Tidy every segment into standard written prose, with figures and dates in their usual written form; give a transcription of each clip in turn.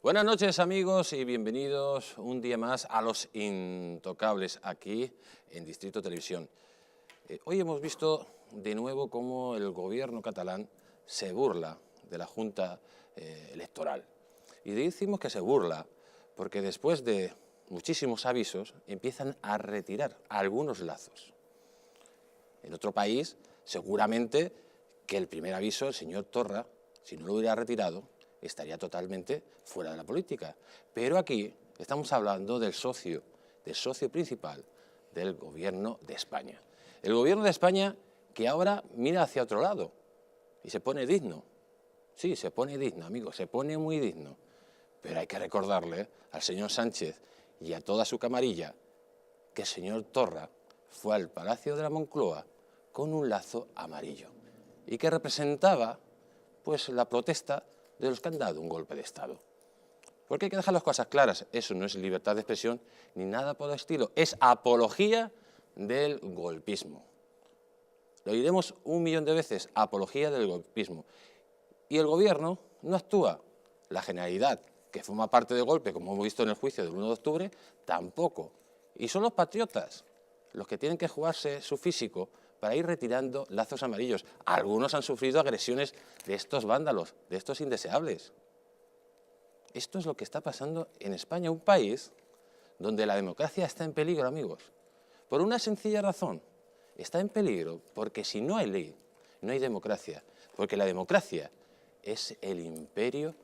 Buenas noches amigos y bienvenidos un día más a Los Intocables aquí en Distrito Televisión. Hoy hemos visto de nuevo cómo el gobierno catalán se burla de la Junta Electoral. Y decimos que se burla porque después de muchísimos avisos empiezan a retirar algunos lazos. En otro país seguramente que el primer aviso, el señor Torra, si no lo hubiera retirado, estaría totalmente fuera de la política. Pero aquí estamos hablando del socio principal del Gobierno de España. El Gobierno de España que ahora mira hacia otro lado y se pone digno. Sí, se pone digno, amigos, se pone muy digno. Pero hay que recordarle al señor Sánchez y a toda su camarilla que el señor Torra fue al Palacio de la Moncloa con un lazo amarillo y que representaba pues la protesta de los que han dado un golpe de Estado. Porque hay que dejar las cosas claras, eso no es libertad de expresión ni nada por el estilo, es apología del golpismo. Lo diremos 1.000.000 de veces, apología del golpismo. Y el gobierno no actúa, la Generalidad, que forma parte del golpe, como hemos visto en el juicio del 1 de octubre, tampoco. Y son los patriotas los que tienen que jugarse su físico para ir retirando lazos amarillos. Algunos han sufrido agresiones de estos vándalos, de estos indeseables. Esto es lo que está pasando en España, un país donde la democracia está en peligro, amigos. Por una sencilla razón, está en peligro porque si no hay ley, no hay democracia, porque la democracia es el imperio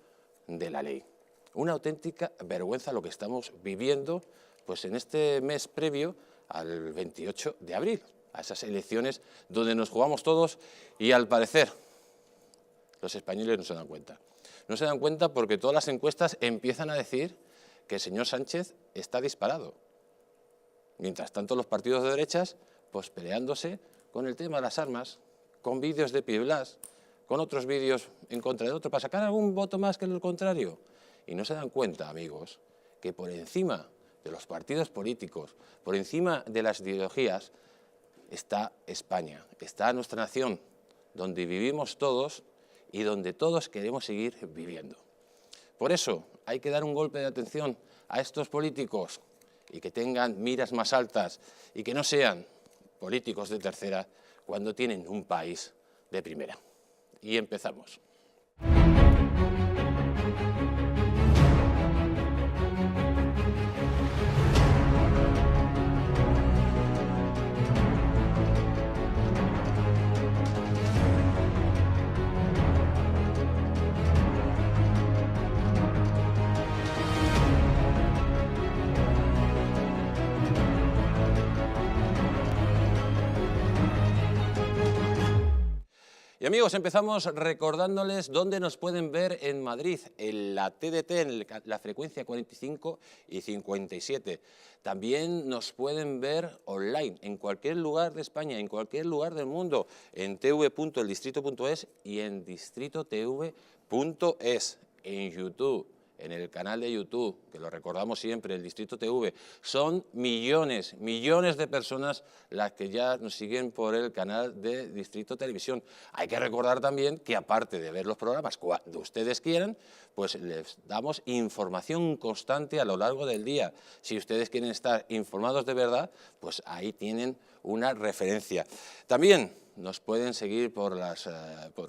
de la ley. Una auténtica vergüenza lo que estamos viviendo pues, en este mes previo al 28 de abril, a esas elecciones donde nos jugamos todos y al parecer los españoles no se dan cuenta. No se dan cuenta porque todas las encuestas empiezan a decir que el señor Sánchez está disparado. Mientras tanto los partidos de derechas pues peleándose con el tema de las armas, con vídeos de Pi Blas, con otros vídeos en contra de otro, para sacar algún voto más que el contrario. Y no se dan cuenta, amigos, que por encima de los partidos políticos, por encima de las ideologías, está España, está nuestra nación, donde vivimos todos y donde todos queremos seguir viviendo. Por eso hay que dar un golpe de atención a estos políticos y que tengan miras más altas y que no sean políticos de tercera cuando tienen un país de primera. Y empezamos. Y amigos, empezamos recordándoles dónde nos pueden ver en Madrid, en la TDT, en la frecuencia 45 y 57. También nos pueden ver online, en cualquier lugar de España, en cualquier lugar del mundo, en tv.eldistrito.es y en distritotv.es, en YouTube. En el canal de YouTube, que lo recordamos siempre, el Distrito TV, son millones de personas las que ya nos siguen por el canal de Distrito Televisión. Hay que recordar también que aparte de ver los programas cuando ustedes quieran, pues les damos información constante a lo largo del día. Si ustedes quieren estar informados de verdad, pues ahí tienen una referencia. También nos pueden seguir por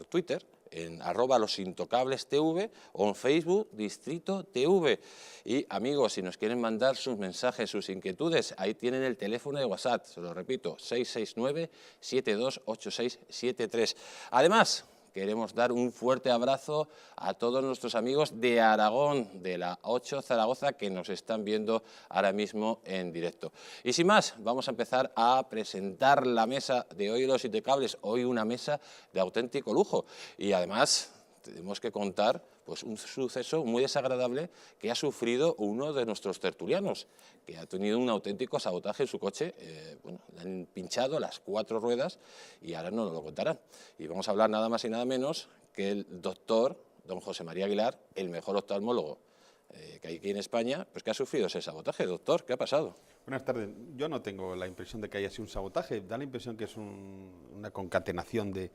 Twitter, en @losintocablestv o en Facebook Distrito TV. Y amigos, si nos quieren mandar sus mensajes, sus inquietudes, ahí tienen el teléfono de WhatsApp, se lo repito, 669-728673. Además, queremos dar un fuerte abrazo a todos nuestros amigos de Aragón, de la 8 Zaragoza, que nos están viendo ahora mismo en directo. Y sin más, vamos a empezar a presentar la mesa de hoy Los Intocables. Hoy una mesa de auténtico lujo. Y además tenemos que contar pues, un suceso muy desagradable que ha sufrido uno de nuestros tertulianos, que ha tenido un auténtico sabotaje en su coche. Bueno, le han pinchado las 4 ruedas y ahora no nos lo contarán. Y vamos a hablar nada más y nada menos que el doctor don José María Aguilar, el mejor oftalmólogo que hay aquí en España, pues que ha sufrido ese sabotaje. Doctor, ¿qué ha pasado? Buenas tardes. Yo no tengo la impresión de que haya sido un sabotaje, da la impresión que es una concatenación de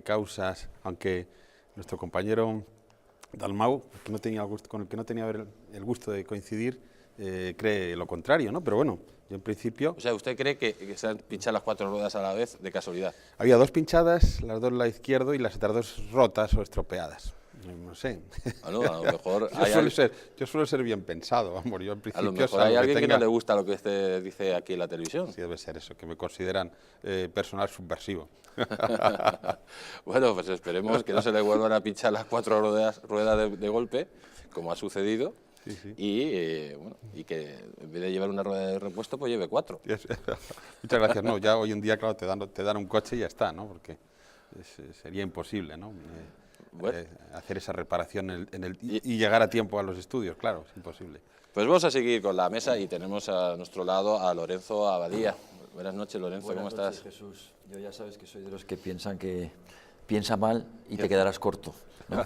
causas, aunque nuestro compañero Dalmau, que no tenía el gusto, con el que no tenía el gusto de coincidir, cree lo contrario, ¿no? Pero bueno, yo en principio... O sea, ¿usted cree que se han pinchado las 4 ruedas a la vez de casualidad? Había 2 pinchadas, las 2 al lado izquierdo y las otras 2 rotas o estropeadas. No sé. Bueno, a lo mejor yo suelo ser bien pensado, vamos, yo en principio... A lo mejor hay alguien que no le gusta lo que usted dice aquí en la televisión. Sí, debe ser eso, que me consideran personal subversivo. Bueno, pues esperemos que no se le vuelvan a pinchar las 4 ruedas de golpe, como ha sucedido, Sí, sí. Y que en vez de llevar una rueda de repuesto, pues lleve 4. Muchas gracias. No, ya hoy en día, claro, te dan un coche y ya está, ¿no? Porque sería imposible, ¿no? Hacer esa reparación y llegar a tiempo a los estudios, claro, es imposible. Pues vamos a seguir con la mesa y tenemos a nuestro lado a Lorenzo Abadía. Buenas noches, Lorenzo, ¿cómo estás? Buenas noches, Jesús. Yo ya sabes que soy de los que piensa mal y te quedarás corto, ¿no?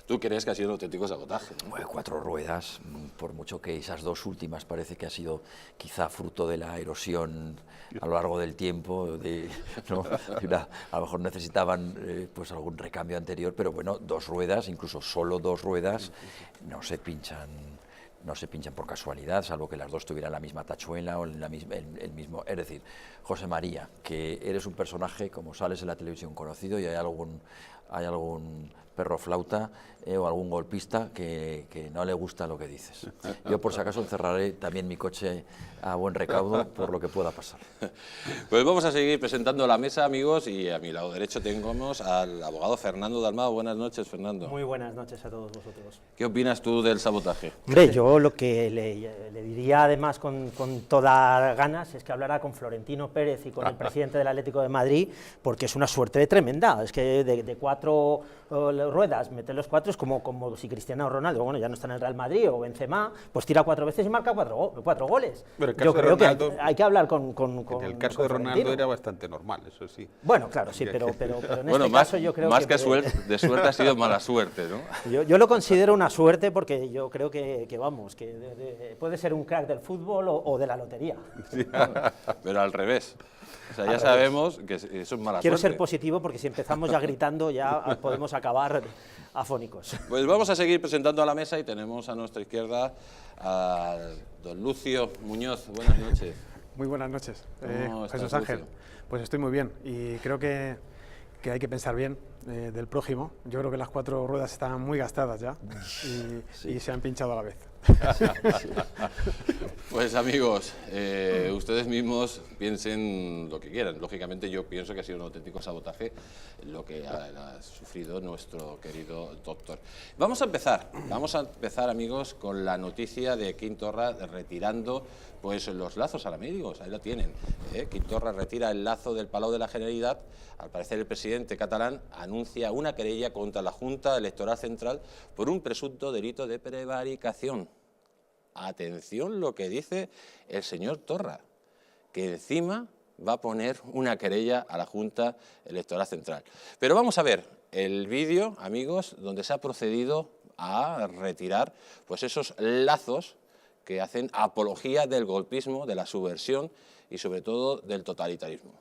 Tú crees que ha sido un auténtico sabotaje, ¿no? Bueno, 4 ruedas, por mucho que esas 2 últimas parece que ha sido quizá fruto de la erosión a lo largo del tiempo, ¿no? A lo mejor necesitaban pues algún recambio anterior, pero bueno, 2 ruedas, incluso solo 2 ruedas, no se pinchan por casualidad, salvo que las 2 tuvieran la misma tachuela o el mismo... Es decir, José María, que eres un personaje, como sales en la televisión conocido, y hay algún perro flauta o algún golpista que no le gusta lo que dices. Yo, por si acaso, encerraré también mi coche a buen recaudo por lo que pueda pasar. Pues vamos a seguir presentando la mesa, amigos, y a mi lado derecho tenemos al abogado Fernando Dalmau. Buenas noches, Fernando. Muy buenas noches a todos vosotros. ¿Qué opinas tú del sabotaje? Hombre, yo lo que le diría además con todas ganas es que hablara con Florentino Pérez y con el presidente del Atlético de Madrid, porque es una suerte tremenda. Es que de 4 ruedas, meter los 4 es como si Cristiano Ronaldo, bueno, ya no está en el Real Madrid, o Benzema, pues tira 4 veces y marca 4 goles. Yo creo que hay que hablar con en el caso de Ronaldo era bastante normal, eso sí. Bueno, claro, sí, pero en bueno, este caso yo creo más que de suerte ha sido mala suerte, ¿no? Yo lo considero una suerte porque yo creo que puede ser un crack del fútbol o de la lotería. Sí, pero al revés. O sea, ya sabemos que eso es mala suerte. Quiero ser positivo porque si empezamos ya gritando ya podemos acabar afónicos. Pues vamos a seguir presentando a la mesa y tenemos a nuestra izquierda a don Lucio Muñoz. Buenas noches. Muy buenas noches, ¿Cómo estás, Jesús Ángel. Lucio? Pues estoy muy bien y creo que hay que pensar bien del prójimo. Yo creo que las 4 ruedas están muy gastadas ya y se han pinchado a la vez. Pues amigos, ustedes mismos piensen lo que quieran. Lógicamente yo pienso que ha sido un auténtico sabotaje lo que ha sufrido nuestro querido doctor. Vamos a empezar amigos con la noticia de Quim Torra retirando pues los lazos aramídicos. Ahí lo tienen. Quim Torra retira el lazo del Palau de la Generalitat. Al parecer el presidente catalán anuncia una querella contra la Junta Electoral Central por un presunto delito de prevaricación. Atención lo que dice el señor Torra, que encima va a poner una querella a la Junta Electoral Central. Pero vamos a ver el vídeo, amigos, donde se ha procedido a retirar pues esos lazos que hacen apología del golpismo, de la subversión y sobre todo del totalitarismo.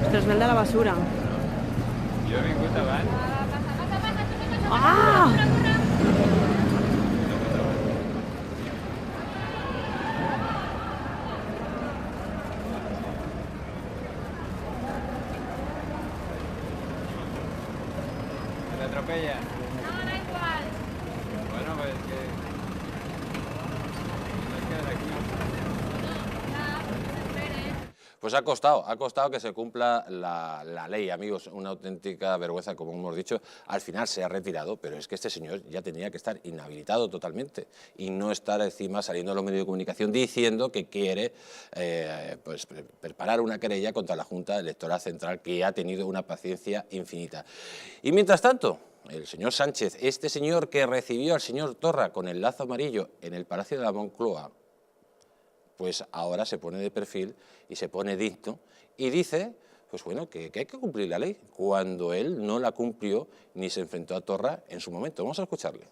Ostres, ve el de la basura. Jo he vingut abans. Ah! ¿Me atropella? No, da igual. Bueno, pues que... No es que de aquí. Pues ha costado que se cumpla la ley, amigos, una auténtica vergüenza, como hemos dicho. Al final se ha retirado, pero es que este señor ya tenía que estar inhabilitado totalmente y no estar encima saliendo a los medios de comunicación diciendo que quiere pues, preparar una querella contra la Junta Electoral Central, que ha tenido una paciencia infinita. Y mientras tanto, el señor Sánchez, este señor que recibió al señor Torra con el lazo amarillo en el Palacio de la Moncloa, pues ahora se pone de perfil y se pone digno y dice pues bueno, que hay que cumplir la ley, cuando él no la cumplió ni se enfrentó a Torra en su momento. Vamos a escucharle.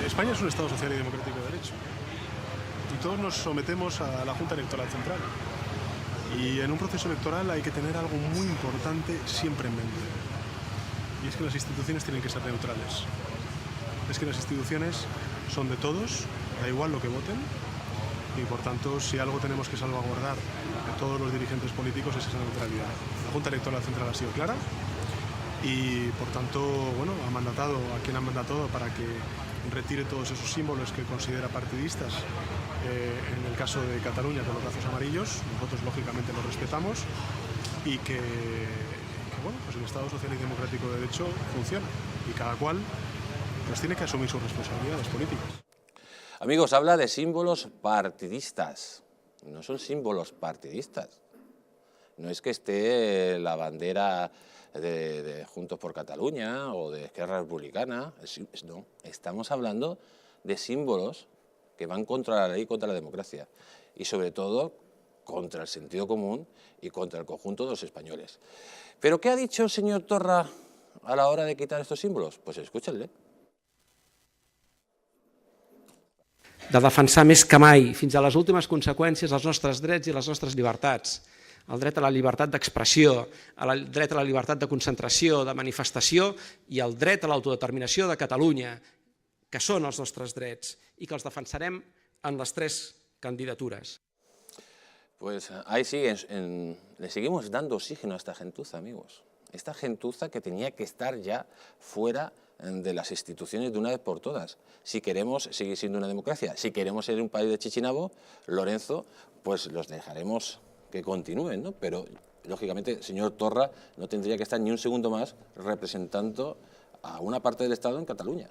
España es un Estado social y democrático de derecho. Y todos nos sometemos a la Junta Electoral Central. Y en un proceso electoral hay que tener algo muy importante siempre en mente. Y es que las instituciones tienen que ser neutrales. Es que las instituciones son de todos, da igual lo que voten. Y por tanto, si algo tenemos que salvaguardar de todos los dirigentes políticos es esa neutralidad. La Junta Electoral Central ha sido clara y por tanto, bueno, ha mandatado a quien ha mandatado para que retire todos esos símbolos que considera partidistas. En el caso de Cataluña con los lazos amarillos, nosotros lógicamente los respetamos y que bueno, pues el Estado social y democrático de derecho funciona y cada cual pues tiene que asumir sus responsabilidades políticas. Amigos, habla de símbolos partidistas. No son símbolos partidistas. No es que esté la bandera de Juntos por Cataluña o de Esquerra Republicana. No, estamos hablando de símbolos que van contra la ley y contra la democracia. Y sobre todo contra el sentido común y contra el conjunto de los españoles. ¿Pero qué ha dicho el señor Torra a la hora de quitar estos símbolos? Pues escúchenle. De defensar més que mai, fins a les últimes conseqüències, els nostres drets i les nostres llibertats. El dret a la llibertat d'expressió, el dret a la llibertat de concentració, de manifestació i el dret a l'autodeterminació de Catalunya, que són els nostres drets i que els defensarem en les 3 candidatures. Pues ahí sí, le seguimos dando oxígeno a esta gentuza, amigos. Esta gentuza que tenía que estar ya fuera de las instituciones de una vez por todas. Si queremos seguir siendo una democracia, si queremos ser un país de Chichinabo, Lorenzo, pues los dejaremos que continúen, ¿no? Pero, lógicamente, el señor Torra no tendría que estar ni un segundo más representando a una parte del Estado en Cataluña.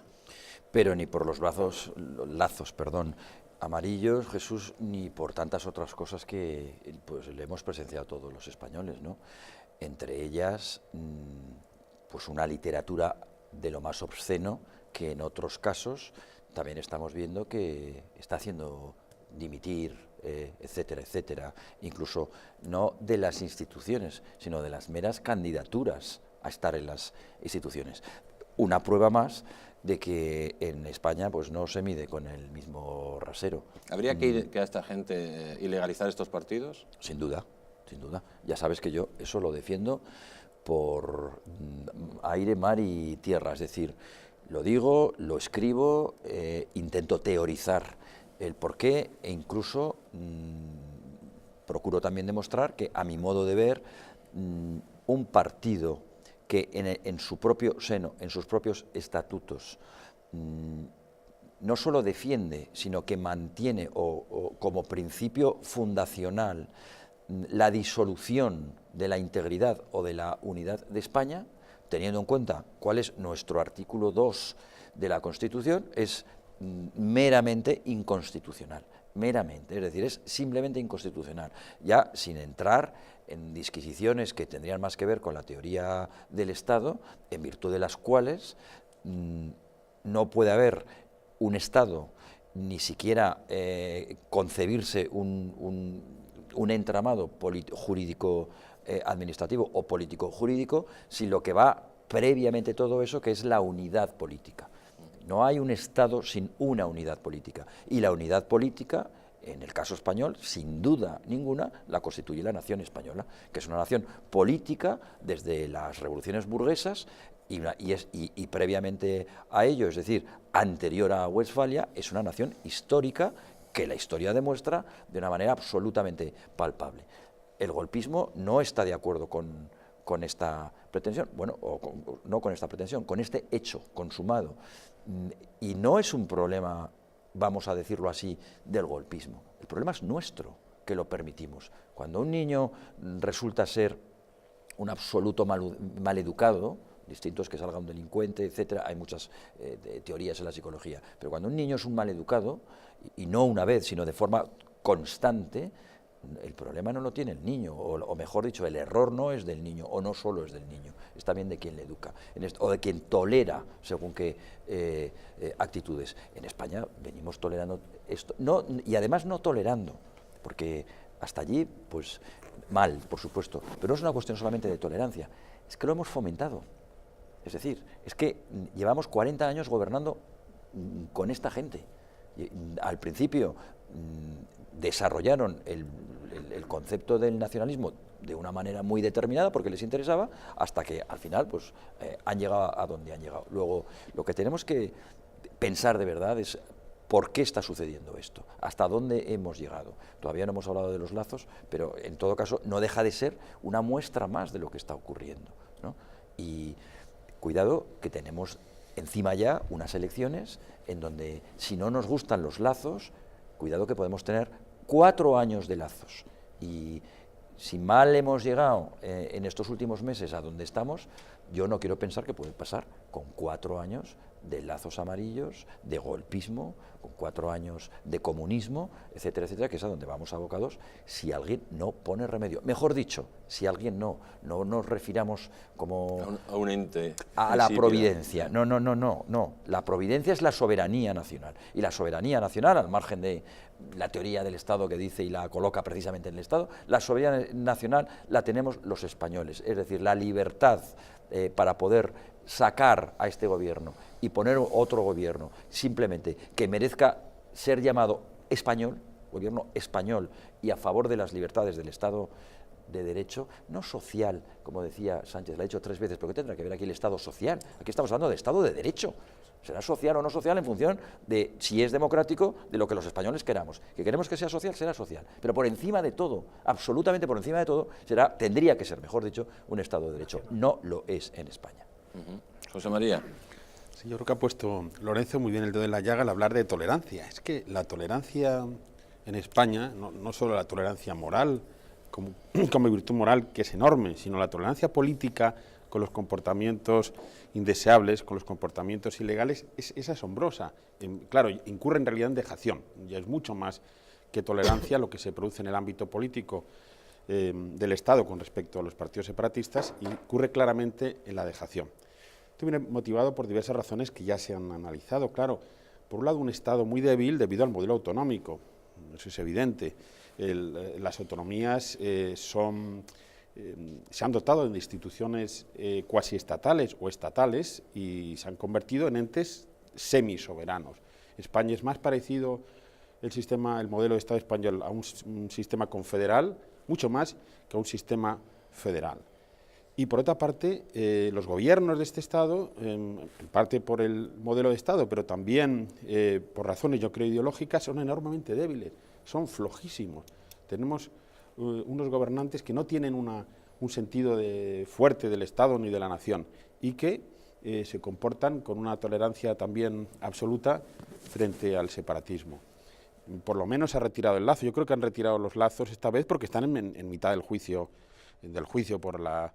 Pero ni por los lazos amarillos, Jesús, ni por tantas otras cosas que pues, le hemos presenciado todos los españoles, ¿no? Entre ellas, pues una literatura de lo más obsceno que en otros casos también estamos viendo que está haciendo dimitir, etcétera, etcétera, incluso no de las instituciones, sino de las meras candidaturas a estar en las instituciones. Una prueba más de que en España pues no se mide con el mismo rasero. ¿Habría que a esta gente ilegalizar estos partidos? Sin duda, sin duda. Ya sabes que yo eso lo defiendo por aire, mar y tierra, es decir, lo digo, lo escribo, intento teorizar el porqué e incluso procuro también demostrar que, a mi modo de ver, un partido que en su propio seno, en sus propios estatutos, no solo defiende, sino que mantiene o como principio fundacional la disolución de la integridad o de la unidad de España, teniendo en cuenta cuál es nuestro artículo 2 de la Constitución, es meramente inconstitucional, meramente, es decir, es simplemente inconstitucional, ya sin entrar en disquisiciones que tendrían más que ver con la teoría del Estado, en virtud de las cuales no puede haber un Estado, ni siquiera concebirse un entramado jurídico administrativo o político jurídico, sin lo que va previamente todo eso, que es la unidad política. No hay un Estado sin una unidad política, y la unidad política, en el caso español, sin duda ninguna, la constituye la nación española, que es una nación política desde las revoluciones burguesas y previamente a ello, es decir, anterior a Westfalia, es una nación histórica que la historia demuestra de una manera absolutamente palpable. El golpismo no está de acuerdo con esta pretensión, bueno, no con esta pretensión, con este hecho consumado. Y no es un problema, vamos a decirlo así, del golpismo. El problema es nuestro, que lo permitimos. Cuando un niño resulta ser un absoluto maleducado, distinto es que salga un delincuente, etcétera, hay muchas teorías en la psicología, pero cuando un niño es un maleducado, y no una vez, sino de forma constante, el problema no lo tiene el niño, o mejor dicho, el error no es del niño, o no solo es del niño, es también de quien le educa, o de quien tolera según qué actitudes. En España venimos tolerando esto, y además no tolerando, porque hasta allí, pues mal, por supuesto, pero no es una cuestión solamente de tolerancia, es que lo hemos fomentado. Es decir, es que llevamos 40 años gobernando con esta gente. Al principio desarrollaron el concepto del nacionalismo de una manera muy determinada porque les interesaba, hasta que al final pues, han llegado a donde han llegado. Luego, lo que tenemos que pensar de verdad es por qué está sucediendo esto, hasta dónde hemos llegado. Todavía no hemos hablado de los lazos, pero en todo caso no deja de ser una muestra más de lo que está ocurriendo, ¿no? Y cuidado que tenemos encima ya unas elecciones en donde si no nos gustan los lazos, cuidado que podemos tener 4 años de lazos. Y si mal hemos llegado en estos últimos meses a donde estamos, yo no quiero pensar que puede pasar con 4 años de lazos amarillos, de golpismo, con 4 años de comunismo, etcétera, etcétera, que es a donde vamos abocados si alguien no pone remedio. Mejor dicho, si alguien no nos refiramos como a un ente, a la providencia. No. La providencia es la soberanía nacional. Y la soberanía nacional, al margen de la teoría del Estado que dice y la coloca precisamente en el Estado, la soberanía nacional la tenemos los españoles. Es decir, la libertad para poder sacar a este gobierno y poner otro gobierno simplemente que merezca ser llamado español, gobierno español y a favor de las libertades del Estado de Derecho, no social, como decía Sánchez, lo ha dicho 3 veces, pero ¿qué tendrá que ver aquí el Estado social? Aquí estamos hablando de Estado de Derecho. Será social o no social en función de si es democrático, de lo que los españoles queramos. Que queremos que sea social, será social. Pero por encima de todo, absolutamente por encima de todo, tendría que ser, mejor dicho, un Estado de Derecho. No lo es en España. José María. Sí, yo creo que ha puesto Lorenzo muy bien el dedo en la llaga al hablar de tolerancia. Es que la tolerancia en España, no solo la tolerancia moral, como virtud moral, que es enorme, sino la tolerancia política con los comportamientos indeseables, con los comportamientos ilegales, es asombrosa. Claro, incurre en realidad en dejación. Ya es mucho más que tolerancia lo que se produce en el ámbito político del Estado con respecto a los partidos separatistas, y ocurre claramente en la dejación. Esto viene motivado por diversas razones que ya se han analizado. Claro, por un lado, un Estado muy débil debido al modelo autonómico, eso es evidente. Las autonomías se han dotado de instituciones cuasi estatales o estatales y se han convertido en entes semisoberanos. España es más parecido el modelo de Estado español a un sistema confederal, mucho más que a un sistema federal. Y por otra parte, los gobiernos de este Estado, en parte por el modelo de Estado, pero también por razones, yo creo, ideológicas, son enormemente débiles, son flojísimos. Tenemos unos gobernantes que no tienen un sentido fuerte del Estado ni de la nación y que se comportan con una tolerancia también absoluta frente al separatismo. Por lo menos ha retirado el lazo. Yo creo que han retirado los lazos esta vez porque están en mitad del juicio por la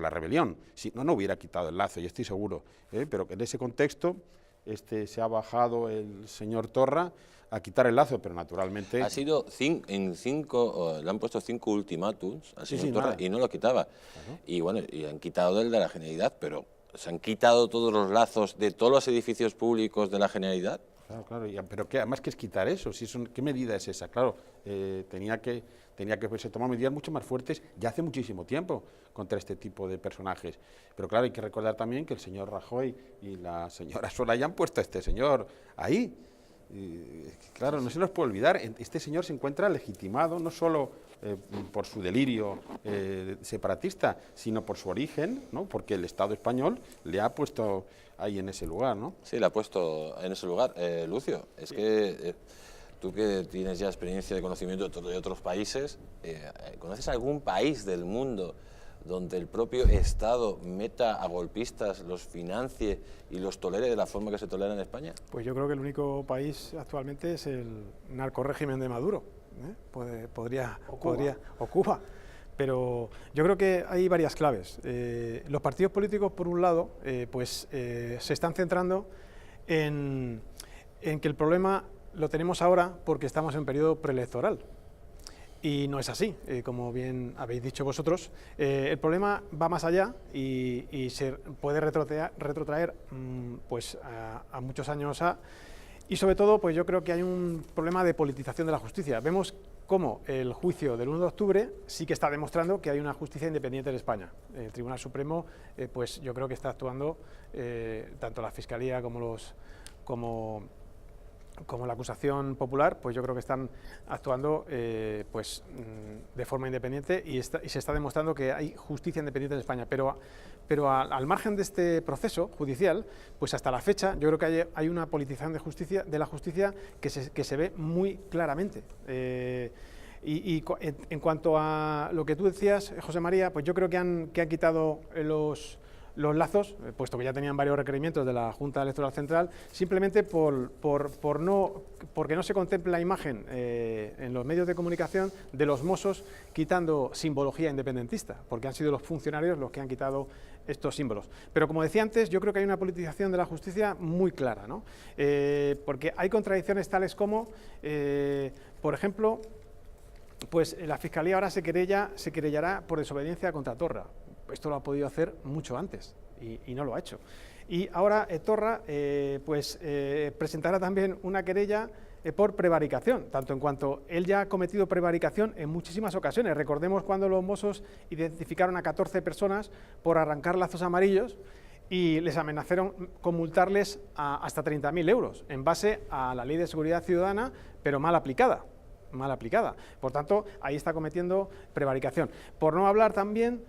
rebelión. Si no hubiera quitado el lazo, yo estoy seguro, pero que en ese contexto se ha bajado el señor Torra a quitar el lazo, pero naturalmente... Ha sido le han puesto 5 ultimátums al señor Torra y no lo quitaba. Claro. Y bueno, y han quitado el de la Generalidad, pero ¿se han quitado todos los lazos de todos los edificios públicos de la Generalidad? Claro, pero además, ¿qué es quitar eso? ¿Qué medida es esa? Claro, tenía que se tomar medidas mucho más fuertes ya hace muchísimo tiempo contra este tipo de personajes. Pero claro, hay que recordar también que el señor Rajoy y la señora Soraya han puesto a este señor ahí. Claro, no se nos puede olvidar, este señor se encuentra legitimado no solo por su delirio separatista, sino por su origen, ¿no? Porque el Estado español le ha puesto ahí en ese lugar, ¿no? Sí, le ha puesto en ese lugar. Lucio, es que tú que tienes ya experiencia de conocimiento de otros países, ¿conoces algún país del mundo donde el propio Estado meta a golpistas, los financie y los tolere de la forma que se tolera en España? Pues yo creo que el único país actualmente es el narcorrégimen de Maduro, o Cuba. Pero yo creo que hay varias claves. Los partidos políticos, por un lado, se están centrando en que el problema lo tenemos ahora porque estamos en periodo preelectoral. Y no es así, como bien habéis dicho vosotros. El problema va más allá y se puede retrotraer a muchos años Y sobre todo, pues yo creo que hay un problema de politización de la justicia. Vemos cómo el juicio del 1 de octubre sí que está demostrando que hay una justicia independiente en España. El Tribunal Supremo, pues yo creo que está actuando, tanto la Fiscalía como la acusación popular, pues yo creo que están actuando pues, de forma independiente y se está demostrando que hay justicia independiente en España. Pero al margen de este proceso judicial, pues hasta la fecha yo creo que hay una politización de la justicia que se ve muy claramente. Y en cuanto a lo que tú decías, José María, pues yo creo que han quitado los lazos, puesto que ya tenían varios requerimientos de la Junta Electoral Central, simplemente porque no se contemple la imagen en los medios de comunicación de los Mossos quitando simbología independentista, porque han sido los funcionarios los que han quitado estos símbolos. Pero como decía antes, yo creo que hay una politización de la justicia muy clara, ¿no? Porque hay contradicciones tales como, por ejemplo, pues la Fiscalía ahora se querellará por desobediencia contra Torra. Esto lo ha podido hacer mucho antes y no lo ha hecho. Y ahora Torra presentará también una querella por prevaricación, tanto en cuanto él ya ha cometido prevaricación en muchísimas ocasiones. Recordemos cuando los Mossos identificaron a 14 personas por arrancar lazos amarillos y les amenazaron con multarles hasta 30.000 euros en base a la Ley de Seguridad Ciudadana, pero mal aplicada. Por tanto, ahí está cometiendo prevaricación. Por no hablar también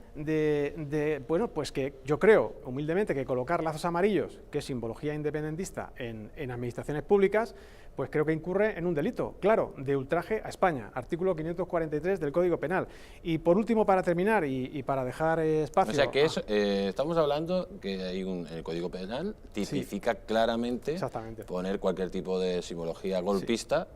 bueno, pues que yo creo, humildemente, que colocar lazos amarillos, que es simbología independentista, en administraciones públicas, pues creo que incurre en un delito, claro, de ultraje a España, artículo 543 del Código Penal. Y por último, para terminar y para dejar espacio... O sea que estamos hablando que hay en el Código Penal tipifica claramente poner cualquier tipo de simbología golpista,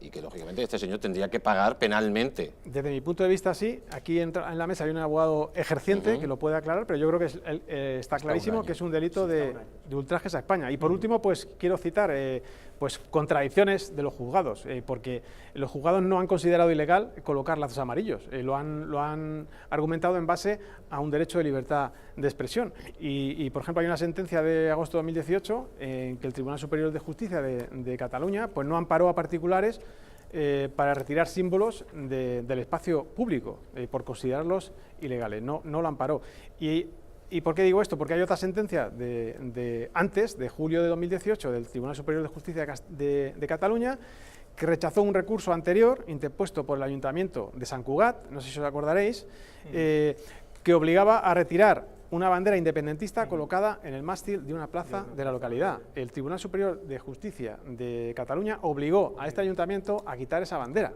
y que lógicamente este señor tendría que pagar penalmente. Desde mi punto de vista sí, aquí en la mesa hay un abogado ejerciente que lo puede aclarar, pero yo creo que está clarísimo que es un delito de ultrajes a España. Y por último, pues quiero citar pues contradicciones de los juzgados, porque los juzgados no han considerado ilegal colocar lazos amarillos, lo han argumentado en base a un derecho de libertad de expresión. Y por ejemplo, hay una sentencia de agosto de 2018 en que el Tribunal Superior de Justicia de Cataluña pues no amparó a particulares para retirar símbolos del espacio público por considerarlos ilegales, no lo amparó. ¿Y por qué digo esto? Porque hay otra sentencia antes, de julio de 2018, del Tribunal Superior de Justicia de Cataluña, que rechazó un recurso anterior interpuesto por el Ayuntamiento de Sant Cugat, no sé si os acordaréis, que obligaba a retirar una bandera independentista colocada en el mástil de una plaza de la localidad. El Tribunal Superior de Justicia de Cataluña obligó a este ayuntamiento a quitar esa bandera.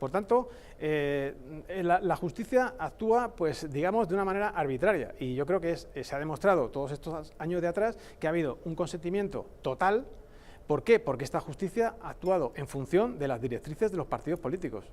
Por tanto, la justicia actúa, pues, digamos, de una manera arbitraria, y yo creo que se ha demostrado todos estos años de atrás que ha habido un consentimiento total. ¿Por qué? Porque esta justicia ha actuado en función de las directrices de los partidos políticos,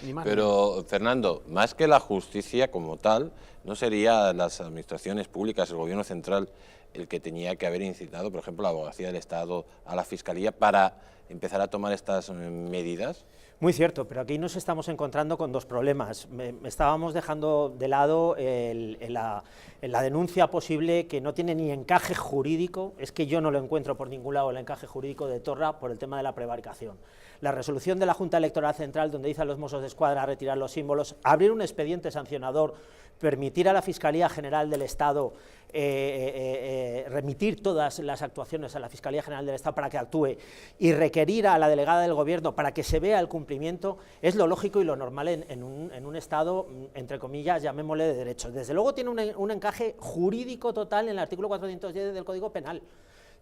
ni más. Pero, Fernando, más que la justicia como tal, ¿no sería las administraciones públicas, el Gobierno central, el que tenía que haber incitado, por ejemplo, a la Abogacía del Estado, a la Fiscalía, para empezar a tomar estas medidas? Muy cierto, pero aquí nos estamos encontrando con dos problemas. Estábamos dejando de lado la denuncia posible que no tiene ni encaje jurídico, es que yo no lo encuentro por ningún lado el encaje jurídico de Torra por el tema de la prevaricación. La resolución de la Junta Electoral Central, donde dice a los Mossos de Escuadra retirar los símbolos, abrir un expediente sancionador, permitir a la Fiscalía General del Estado remitir todas las actuaciones a la Fiscalía General del Estado para que actúe y requerir a la delegada del Gobierno para que se vea el cumplimiento, es lo lógico y lo normal en un Estado, entre comillas, llamémosle de derecho. Desde luego tiene un encaje jurídico total en el artículo 410 del Código Penal,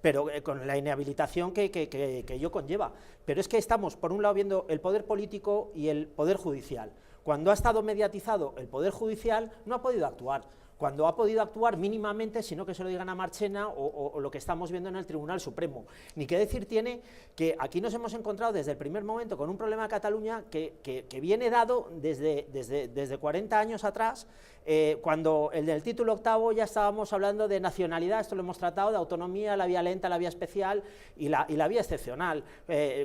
pero con la inhabilitación que ello conlleva. Pero es que estamos, por un lado, viendo el poder político y el poder judicial. Cuando ha estado mediatizado el poder judicial, no ha podido actuar. Cuando ha podido actuar mínimamente, sino que se lo digan a Marchena o lo que estamos viendo en el Tribunal Supremo. Ni qué decir tiene que aquí nos hemos encontrado desde el primer momento con un problema de Cataluña que viene dado desde 40 años atrás, cuando el del título octavo ya estábamos hablando de nacionalidad, esto lo hemos tratado, de autonomía, la vía lenta, la vía especial y la vía excepcional,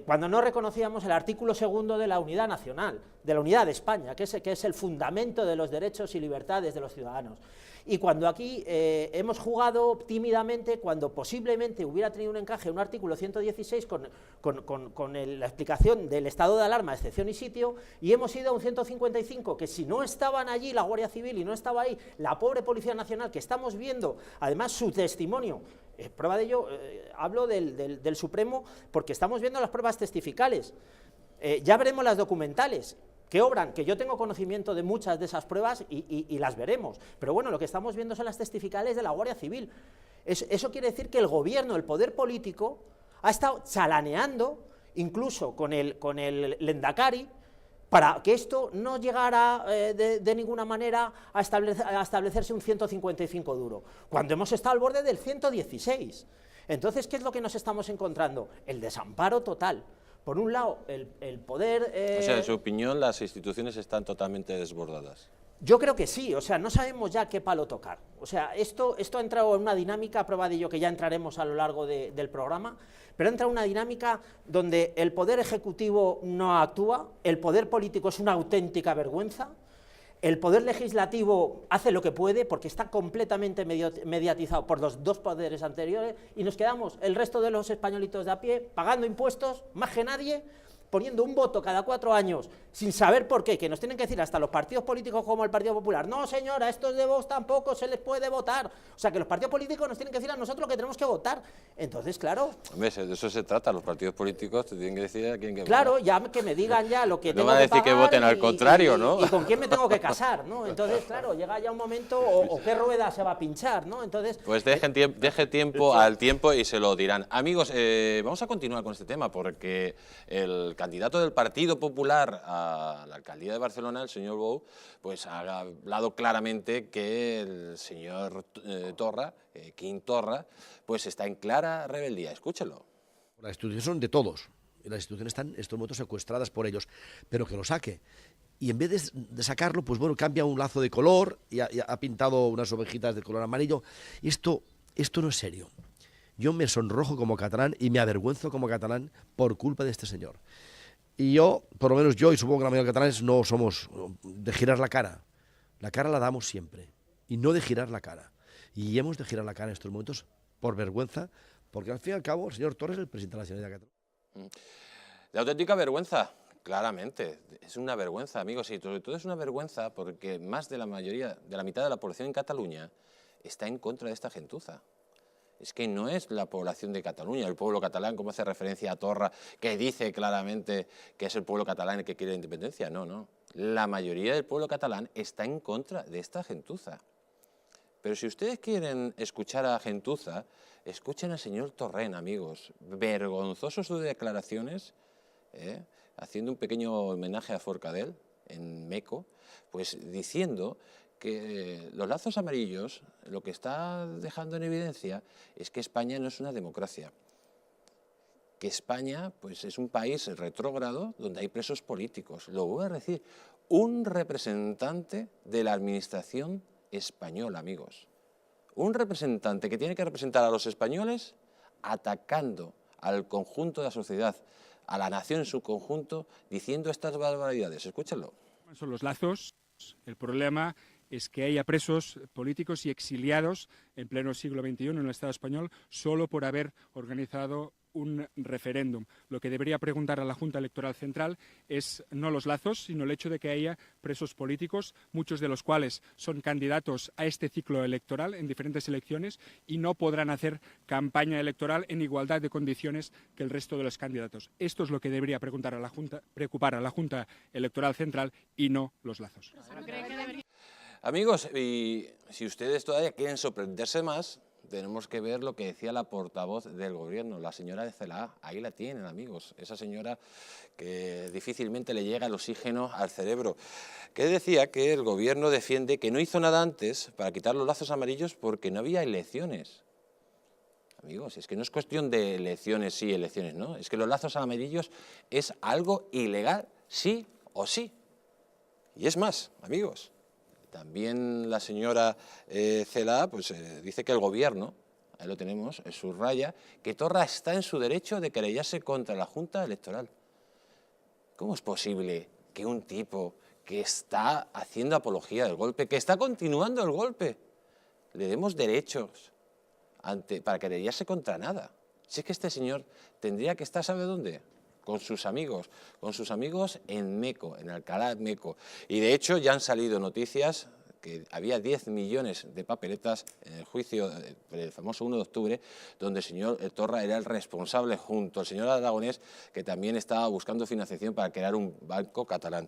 cuando no reconocíamos el artículo segundo de la unidad nacional, de la unidad de España, que es el fundamento de los derechos y libertades de los ciudadanos. Y cuando aquí hemos jugado tímidamente, cuando posiblemente hubiera tenido un encaje un artículo 116 con la explicación del estado de alarma, excepción y sitio, y hemos ido a un 155, que si no estaban allí la Guardia Civil y no estaba ahí la pobre Policía Nacional, que estamos viendo, además su testimonio, prueba de ello, hablo del Supremo, porque estamos viendo las pruebas testificales, ya veremos las documentales, que obran, que yo tengo conocimiento de muchas de esas pruebas y las veremos, pero bueno, lo que estamos viendo son las testificales de la Guardia Civil. Eso quiere decir que el gobierno, el poder político, ha estado chalaneando, incluso con el Lehendakari, para que esto no llegara de ninguna manera a establecerse un 155 duro, cuando hemos estado al borde del 116. Entonces, ¿qué es lo que nos estamos encontrando? El desamparo total. Por un lado, el poder... O sea, en su opinión, las instituciones están totalmente desbordadas. Yo creo que sí, o sea, no sabemos ya qué palo tocar. O sea, esto ha entrado en una dinámica, prueba de ello que ya entraremos a lo largo del programa, pero entra en una dinámica donde el poder ejecutivo no actúa, el poder político es una auténtica vergüenza, el poder legislativo hace lo que puede porque está completamente mediatizado por los dos poderes anteriores y nos quedamos el resto de los españolitos de a pie pagando impuestos, más que nadie, poniendo un voto cada 4 años sin saber por qué, que nos tienen que decir hasta los partidos políticos como el Partido Popular, no señora, estos de Vox tampoco se les puede votar, o sea que los partidos políticos nos tienen que decir a nosotros que tenemos que votar, entonces claro... Hombre, de eso se trata, los partidos políticos te tienen que decir a quién que claro, votar. ya que me digan ya lo que no tengo van a que decir pagar que voten al contrario, ¿no? Y con quién me tengo que casar, ¿no? Entonces, claro, llega ya un momento, o qué rueda se va a pinchar, ¿no? Entonces... Pues deje tiempo al tiempo y se lo dirán. Amigos, vamos a continuar con este tema, porque el candidato del Partido Popular a la alcaldía de Barcelona, el señor Bou, pues ha hablado claramente que el señor Quim Torra, pues está en clara rebeldía. Escúchelo. Las instituciones son de todos, y las instituciones están en estos momentos secuestradas por ellos, pero que lo saque. Y en vez de sacarlo, pues bueno, cambia un lazo de color y ha pintado unas ovejitas de color amarillo. Esto no es serio. Yo me sonrojo como catalán y me avergüenzo como catalán por culpa de este señor. Y yo, por lo menos yo, y supongo que la mayoría de catalanes, no somos de girar la cara. La cara la damos siempre, y no de girar la cara. Y hemos de girar la cara en estos momentos por vergüenza, porque al fin y al cabo el señor Torra es el presidente de la Generalitat de Cataluña. De auténtica vergüenza, claramente. Es una vergüenza, amigos, y sobre todo es una vergüenza porque más de la mitad de la población en Cataluña está en contra de esta gentuza. Es que no es la población de Cataluña, el pueblo catalán, como hace referencia a Torra, que dice claramente que es el pueblo catalán el que quiere la independencia. No, no. La mayoría del pueblo catalán está en contra de esta gentuza. Pero si ustedes quieren escuchar a gentuza, escuchen al señor Torrent, amigos. Vergonzoso sus declaraciones, haciendo un pequeño homenaje a Forcadell en Meco, pues diciendo que los lazos amarillos lo que está dejando en evidencia es que España no es una democracia, que España pues, es un país retrógrado donde hay presos políticos. Lo voy a decir, un representante de la administración española, amigos. Un representante que tiene que representar a los españoles atacando al conjunto de la sociedad, a la nación en su conjunto, diciendo estas barbaridades. Escúchenlo. Son los lazos. El problema es que haya presos políticos y exiliados en pleno siglo XXI en el Estado español solo por haber organizado un referéndum. Lo que debería preguntar a la Junta Electoral Central es no los lazos, sino el hecho de que haya presos políticos, muchos de los cuales son candidatos a este ciclo electoral en diferentes elecciones y no podrán hacer campaña electoral en igualdad de condiciones que el resto de los candidatos. Esto es lo que debería preocupar a la Junta Electoral Central y no los lazos. Amigos, y si ustedes todavía quieren sorprenderse más, tenemos que ver lo que decía la portavoz del gobierno, la señora de CELA. Ahí la tienen, amigos, esa señora que difícilmente le llega el oxígeno al cerebro, que decía que el gobierno defiende que no hizo nada antes para quitar los lazos amarillos porque no había elecciones. Amigos, es que no es cuestión de elecciones sí, elecciones no, es que los lazos amarillos es algo ilegal, sí o sí. Y es más, amigos, también la señora Celaá pues, dice que el gobierno, ahí lo tenemos, subraya, que Torra está en su derecho de querellarse contra la Junta Electoral. ¿Cómo es posible que un tipo que está haciendo apología del golpe, que está continuando el golpe, le demos derechos para querellarse contra nada. Si es que este señor tendría que estar, ¿sabe dónde? Con sus amigos en Meco, en Alcalá de Meco. Y de hecho ya han salido noticias que había 10 millones de papeletas en el juicio del famoso 1 de octubre, donde el señor Torra era el responsable, junto al señor Aragonés, que también estaba buscando financiación para crear un banco catalán.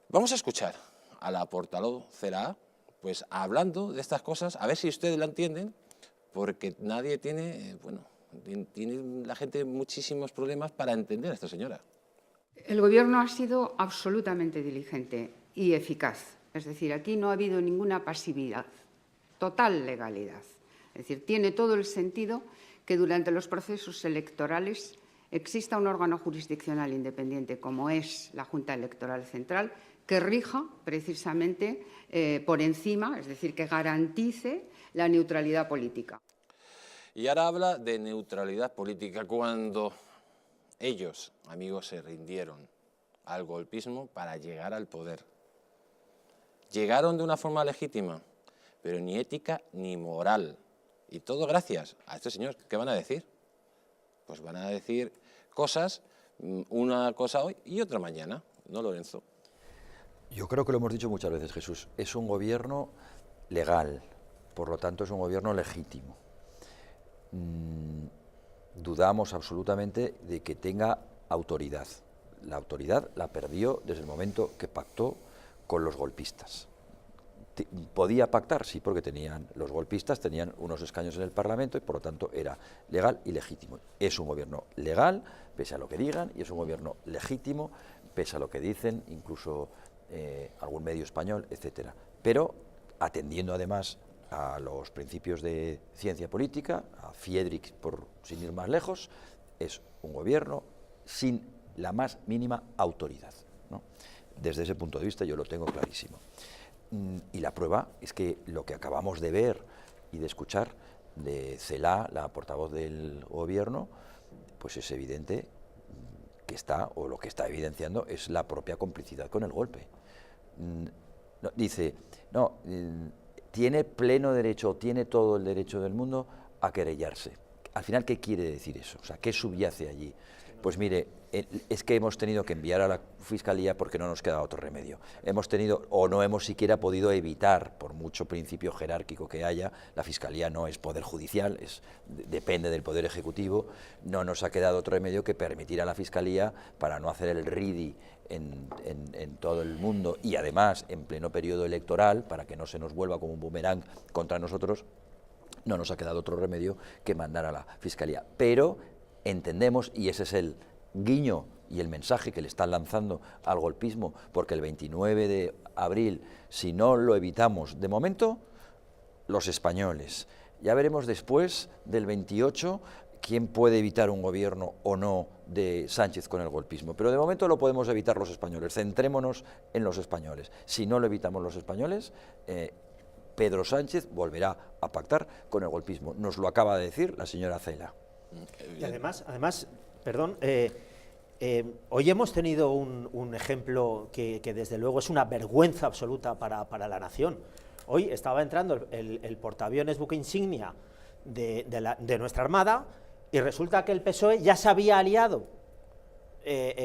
Vamos a escuchar a la portavoz CELA, pues hablando de estas cosas, a ver si ustedes la entienden, porque nadie tiene, tiene la gente muchísimos problemas para entender a esta señora. El Gobierno ha sido absolutamente diligente y eficaz. Es decir, aquí no ha habido ninguna pasividad, total legalidad. Es decir, tiene todo el sentido que durante los procesos electorales exista un órgano jurisdiccional independiente, como es la Junta Electoral Central, que rija precisamente por encima, es decir, que garantice la neutralidad política. Y ahora habla de neutralidad política cuando ellos, amigos, se rindieron al golpismo para llegar al poder. Llegaron de una forma legítima, pero ni ética ni moral. Y todo gracias a este señor. ¿Qué van a decir? Pues van a decir cosas, una cosa hoy y otra mañana, ¿no, Lorenzo? Yo creo que lo hemos dicho muchas veces, Jesús. Es un gobierno legal, por lo tanto es un gobierno legítimo. Dudamos absolutamente de que tenga autoridad. La autoridad la perdió desde el momento que pactó con los golpistas. ¿Podía pactar? Sí, porque los golpistas tenían unos escaños en el Parlamento y por lo tanto era legal y legítimo. Es un gobierno legal, pese a lo que digan, y es un gobierno legítimo, pese a lo que dicen, incluso algún medio español, etcétera. Pero atendiendo además a los principios de ciencia política, a Friedrich, sin ir más lejos, es un gobierno sin la más mínima autoridad, ¿no? Desde ese punto de vista yo lo tengo clarísimo. Y la prueba es que lo que acabamos de ver y de escuchar de CELA, la portavoz del gobierno, pues es evidente que lo que está evidenciando es la propia complicidad con el golpe. Dice, tiene pleno derecho, tiene todo el derecho del mundo a querellarse. Al final, ¿qué quiere decir eso? O sea, ¿qué subyace allí? Pues mire, es que hemos tenido que enviar a la Fiscalía porque no nos queda otro remedio. Hemos tenido, o no hemos siquiera podido evitar, por mucho principio jerárquico que haya, la Fiscalía no es poder judicial, depende del Poder Ejecutivo, no nos ha quedado otro remedio que permitir a la Fiscalía, para no hacer el ridi en todo el mundo y además en pleno periodo electoral, para que no se nos vuelva como un boomerang contra nosotros, no nos ha quedado otro remedio que mandar a la Fiscalía. Pero entendemos, y ese es el guiño y el mensaje que le están lanzando al golpismo, porque el 29 de abril, si no lo evitamos, de momento, los españoles. Ya veremos después del 28 quién puede evitar un gobierno o no de Sánchez con el golpismo, pero de momento lo podemos evitar los españoles. Centrémonos en los españoles. Si no lo evitamos los españoles, Pedro Sánchez volverá a pactar con el golpismo. Nos lo acaba de decir la señora Cela. Y además, perdón, hoy hemos tenido un ejemplo que desde luego es una vergüenza absoluta para la nación. Hoy estaba entrando el portaaviones buque insignia de nuestra Armada y resulta que el PSOE ya se había aliado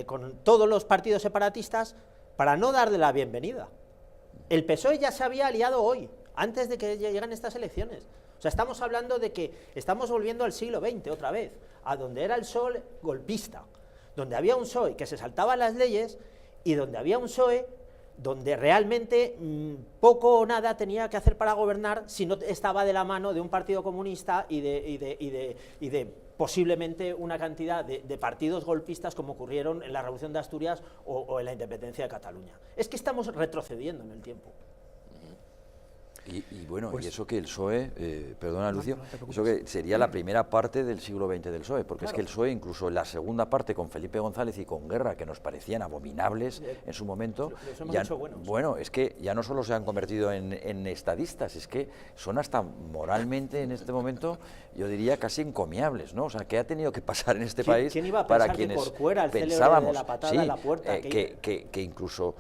con todos los partidos separatistas para no darle la bienvenida. El PSOE ya se había aliado hoy, antes de que lleguen estas elecciones. O sea, estamos hablando de que estamos volviendo al siglo XX otra vez, a donde era el PSOE golpista, donde había un PSOE que se saltaba las leyes y donde había un PSOE donde realmente poco o nada tenía que hacer para gobernar si no estaba de la mano de un partido comunista y de posiblemente una cantidad de partidos golpistas como ocurrieron en la Revolución de Asturias o en la independencia de Cataluña. Es que estamos retrocediendo en el tiempo. Y bueno, pues, y eso que el PSOE, perdona Lucio, eso que sería la primera parte del siglo XX del PSOE, porque claro, es que el PSOE incluso en la segunda parte con Felipe González y con Guerra, que nos parecían abominables en su momento, ya, bueno, es que ya no solo se han convertido en estadistas, es que son hasta moralmente en este momento, yo diría casi encomiables, ¿no? O sea, ¿qué ha tenido que pasar en este país ¿quién iba a para pensar quienes que Corcuera, el pensábamos de la patada en la puerta, que incluso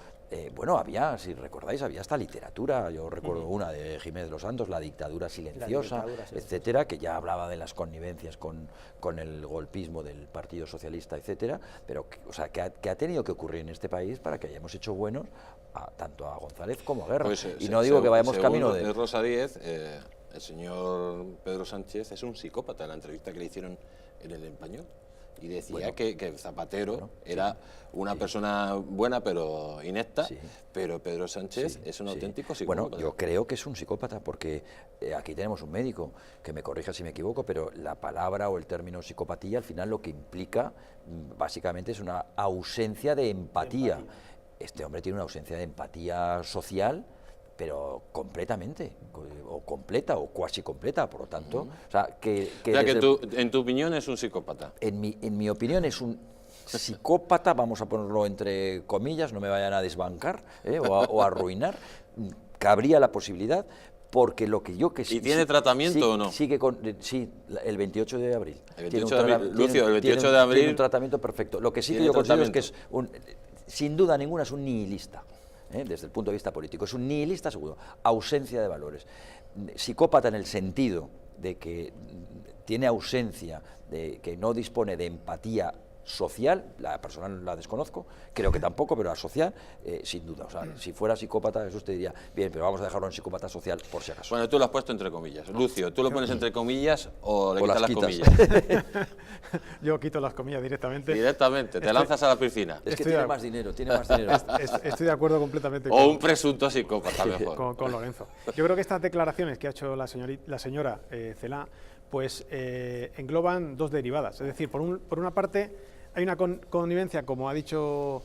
bueno, había, si recordáis, había hasta literatura, yo recuerdo una de Jiménez de los Santos, La dictadura silenciosa, etcétera, que ya hablaba de las connivencias con el golpismo del Partido Socialista, etcétera, pero o sea, que ha tenido que ocurrir en este país para que hayamos hecho buenos tanto a González como a Guerra. Pues, y no digo que vayamos camino de... Rosa Díez, el señor Pedro Sánchez es un psicópata, en la entrevista que le hicieron en El Español. Y decía que Zapatero era una persona buena pero inepta, pero Pedro Sánchez es un auténtico psicópata. Bueno, yo creo que es un psicópata porque aquí tenemos un médico, que me corrija si me equivoco, pero la palabra o el término psicopatía al final lo que implica básicamente es una ausencia de empatía. Este hombre tiene una ausencia de empatía social, pero completamente, o completa, o cuasi completa, por lo tanto... O sea, en tu opinión es un psicópata. En mi opinión es un psicópata, vamos a ponerlo entre comillas, no me vayan a desbancar o a arruinar, cabría la posibilidad, porque lo que yo que ¿Y tiene tratamiento o no? Sigue con, sí, el 28 de abril. El 28 de abril, Lucio, el 28 de abril... Tiene un tratamiento perfecto. Lo que sí que yo considero es que es sin duda ninguna es un nihilista. Desde el punto de vista político, es un nihilista seguro, ausencia de valores, psicópata en el sentido de que tiene ausencia, de que no dispone de empatía social, la personal la desconozco, creo que tampoco, pero la social, sin duda. O sea, si fuera psicópata, eso usted diría, bien, pero vamos a dejarlo en psicópata social por si acaso. Bueno, tú lo has puesto entre comillas. Lucio, ¿tú lo pones entre comillas o le quitas las comillas? Yo quito las comillas directamente. Directamente, te lanzas a la piscina. Es que tiene más dinero, Estoy de acuerdo completamente con... O un presunto psicópata, mejor. Con Lorenzo. Yo creo que estas declaraciones que ha hecho la señora Celaá, pues engloban dos derivadas. Es decir, por una parte... Hay una connivencia, como ha dicho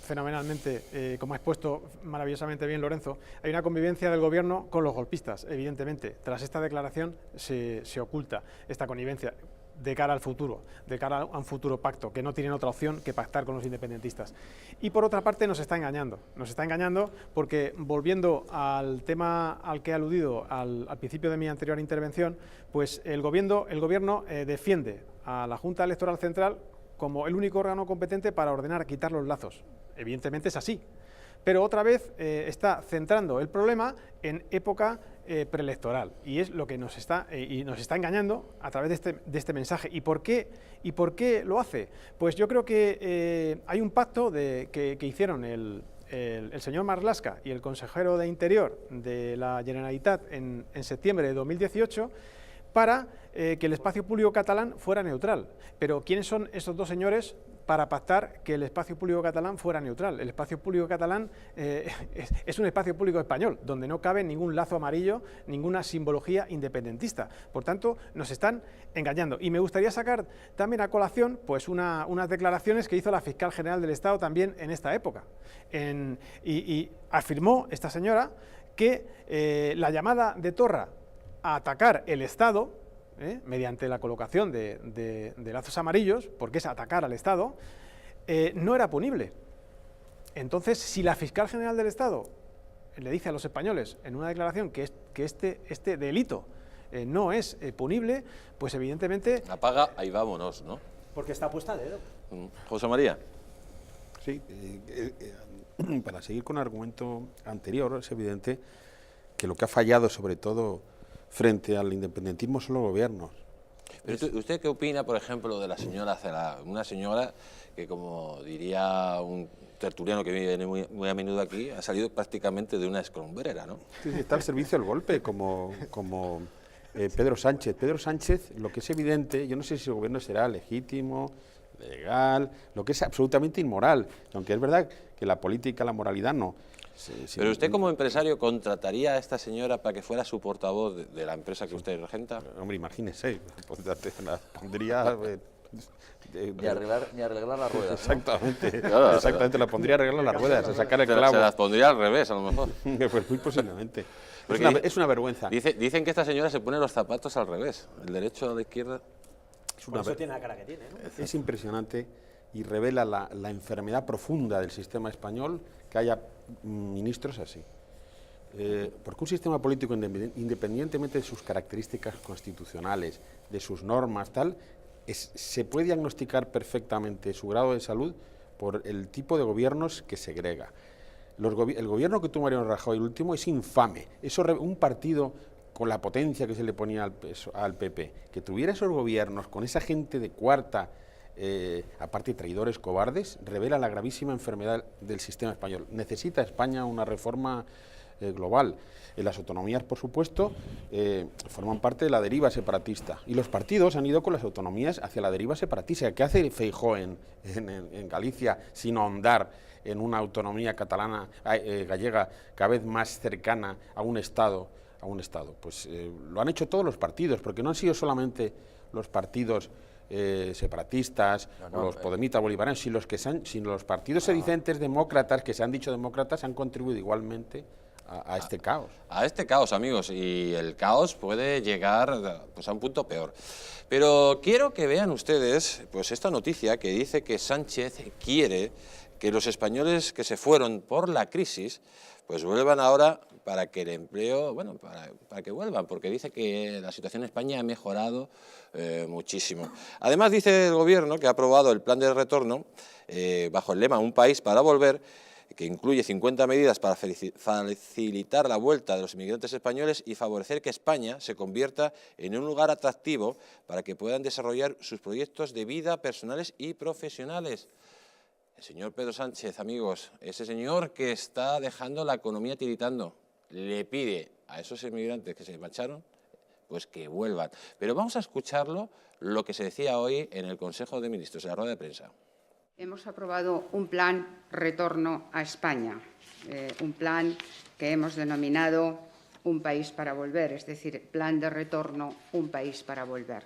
fenomenalmente, como ha expuesto maravillosamente bien Lorenzo, hay una convivencia del gobierno con los golpistas, evidentemente. Tras esta declaración se oculta esta connivencia de cara al futuro, de cara a un futuro pacto, que no tienen otra opción que pactar con los independentistas. Y por otra parte nos está engañando porque, volviendo al tema al que he aludido al principio de mi anterior intervención, pues el gobierno defiende a la Junta Electoral Central como el único órgano competente para ordenar quitar los lazos. Evidentemente es así, pero otra vez está centrando el problema en época preelectoral, y es lo que nos está engañando a través de este mensaje. ¿Y por qué lo hace? Pues yo creo que hay un pacto que hicieron el señor Marlaska y el consejero de Interior de la Generalitat en septiembre de 2018 para que el espacio público catalán fuera neutral. Pero ¿quiénes son esos dos señores para pactar que el espacio público catalán fuera neutral? El espacio público catalán es un espacio público español, donde no cabe ningún lazo amarillo, ninguna simbología independentista. Por tanto, nos están engañando. Y me gustaría sacar también a colación pues unas declaraciones que hizo la fiscal general del Estado también en esta época. Y afirmó esta señora que la llamada de Torra a atacar el Estado, mediante la colocación de lazos amarillos, porque es atacar al Estado, no era punible. Entonces, si la fiscal general del Estado le dice a los españoles en una declaración que este delito no es punible, pues evidentemente... Apaga, ahí vámonos, ¿no? Porque está puesta a dedo. José María. Sí, para seguir con el argumento anterior, es evidente que lo que ha fallado sobre todo frente al independentismo son los gobiernos. Pero ¿usted qué opina, por ejemplo, de la señora Celaá? Una señora que, como diría un tertuliano que viene muy a menudo aquí, ha salido prácticamente de una escombrera, ¿no? Sí, está al servicio del golpe, como Pedro Sánchez. Pedro Sánchez, lo que es evidente, yo no sé si el gobierno será legítimo, legal, lo que es absolutamente inmoral, aunque es verdad que la política, la moralidad no. Pero usted como empresario contrataría a esta señora para que fuera su portavoz de la empresa que usted regenta. Hombre, imagínese, la pondría... Ni arreglar las ruedas. Exactamente, ¿no? Claro, exactamente, la pondría a arreglar las ruedas, a sacar el clavo. Se las pondría al revés, a lo mejor. Pues muy posiblemente. Es una vergüenza. Dicen que esta señora se pone los zapatos al revés, el derecho a la izquierda. Por eso tiene la cara que tiene, ¿no? Es impresionante y revela la enfermedad profunda del sistema español que haya ministros así. Porque un sistema político, independientemente de sus características constitucionales, de sus normas, tal, se puede diagnosticar perfectamente su grado de salud por el tipo de gobiernos que segrega. el gobierno que tuvo Mariano Rajoy, el último, es infame. Un partido con la potencia que se le ponía al PP, que tuviera esos gobiernos con esa gente de cuarta, aparte traidores cobardes, revela la gravísima enfermedad del sistema español. Necesita España una reforma global. Las autonomías, por supuesto, forman parte de la deriva separatista, y los partidos han ido con las autonomías hacia la deriva separatista. ¿Qué hace Feijóo en Galicia sin ahondar en una autonomía catalana, gallega, cada vez más cercana a un Estado? Pues lo han hecho todos los partidos, porque no han sido solamente los partidos separatistas, los podemitas bolivarianos, sino los partidos sedicentes demócratas, que se han dicho demócratas, han contribuido igualmente a este caos. A este caos, amigos, y el caos puede llegar pues, a un punto peor. Pero quiero que vean ustedes pues, esta noticia que dice que Sánchez quiere que los españoles que se fueron por la crisis pues vuelvan ahora para que el empleo, bueno, para que vuelvan, porque dice que la situación en España ha mejorado muchísimo. Además dice el gobierno que ha aprobado el plan de retorno bajo el lema Un país para volver, que incluye 50 medidas para facilitar la vuelta de los inmigrantes españoles y favorecer que España se convierta en un lugar atractivo para que puedan desarrollar sus proyectos de vida personales y profesionales. El señor Pedro Sánchez, amigos, ese señor que está dejando la economía tiritando, le pide a esos inmigrantes que se marcharon, pues que vuelvan. Pero vamos a escucharlo, lo que se decía hoy en el Consejo de Ministros, en la rueda de prensa. Hemos aprobado un plan retorno a España, un plan que hemos denominado Un país para volver, es decir, plan de retorno, un país para volver.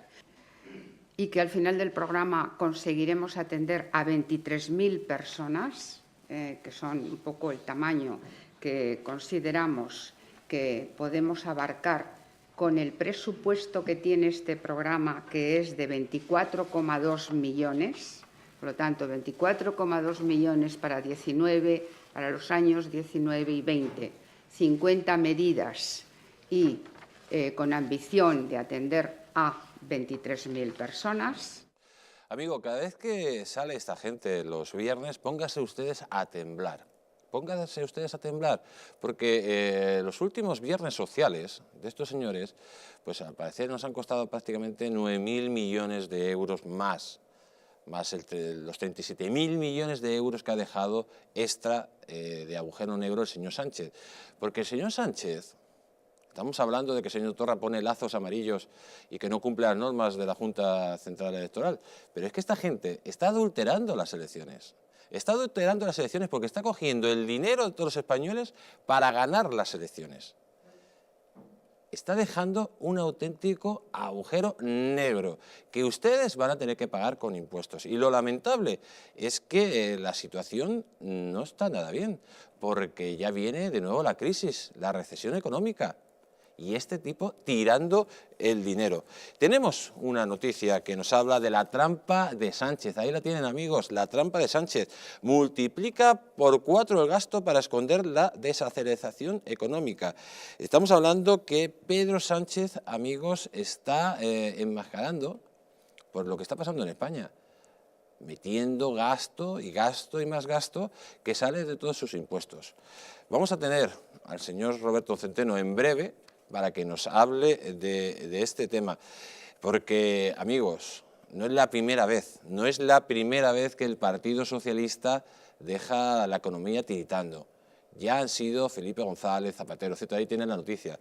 Y que al final del programa conseguiremos atender a 23.000 personas, que son un poco el tamaño que consideramos que podemos abarcar con el presupuesto que tiene este programa, que es de 24,2 millones, por lo tanto, 24,2 millones para los años 19 y 20, 50 medidas y con ambición de atender a 23.000 personas. Amigo, cada vez que sale esta gente los viernes, pónganse ustedes a temblar. Pónganse ustedes a temblar, porque los últimos viernes sociales de estos señores, pues al parecer nos han costado prácticamente 9.000 millones de euros más los 37.000 millones de euros que ha dejado extra de agujero negro el señor Sánchez. Porque el señor Sánchez, estamos hablando de que el señor Torra pone lazos amarillos y que no cumple las normas de la Junta Central Electoral, pero es que esta gente está adulterando las elecciones. Está adulterando las elecciones porque está cogiendo el dinero de todos los españoles para ganar las elecciones. Está dejando un auténtico agujero negro que ustedes van a tener que pagar con impuestos. Y lo lamentable es que la situación no está nada bien, porque ya viene de nuevo la crisis, la recesión económica. Y este tipo tirando el dinero. Tenemos una noticia que nos habla de la trampa de Sánchez. Ahí la tienen, amigos, la trampa de Sánchez. Multiplica por 4 el gasto para esconder la desaceleración económica. Estamos hablando que Pedro Sánchez, amigos, está enmascarando por lo que está pasando en España, metiendo gasto y más gasto que sale de todos sus impuestos. Vamos a tener al señor Roberto Centeno en breve para que nos hable de este tema, porque, amigos, no es la primera vez que el Partido Socialista deja la economía tiritando. Ya han sido Felipe González, Zapatero, etc. Ahí tienen la noticia.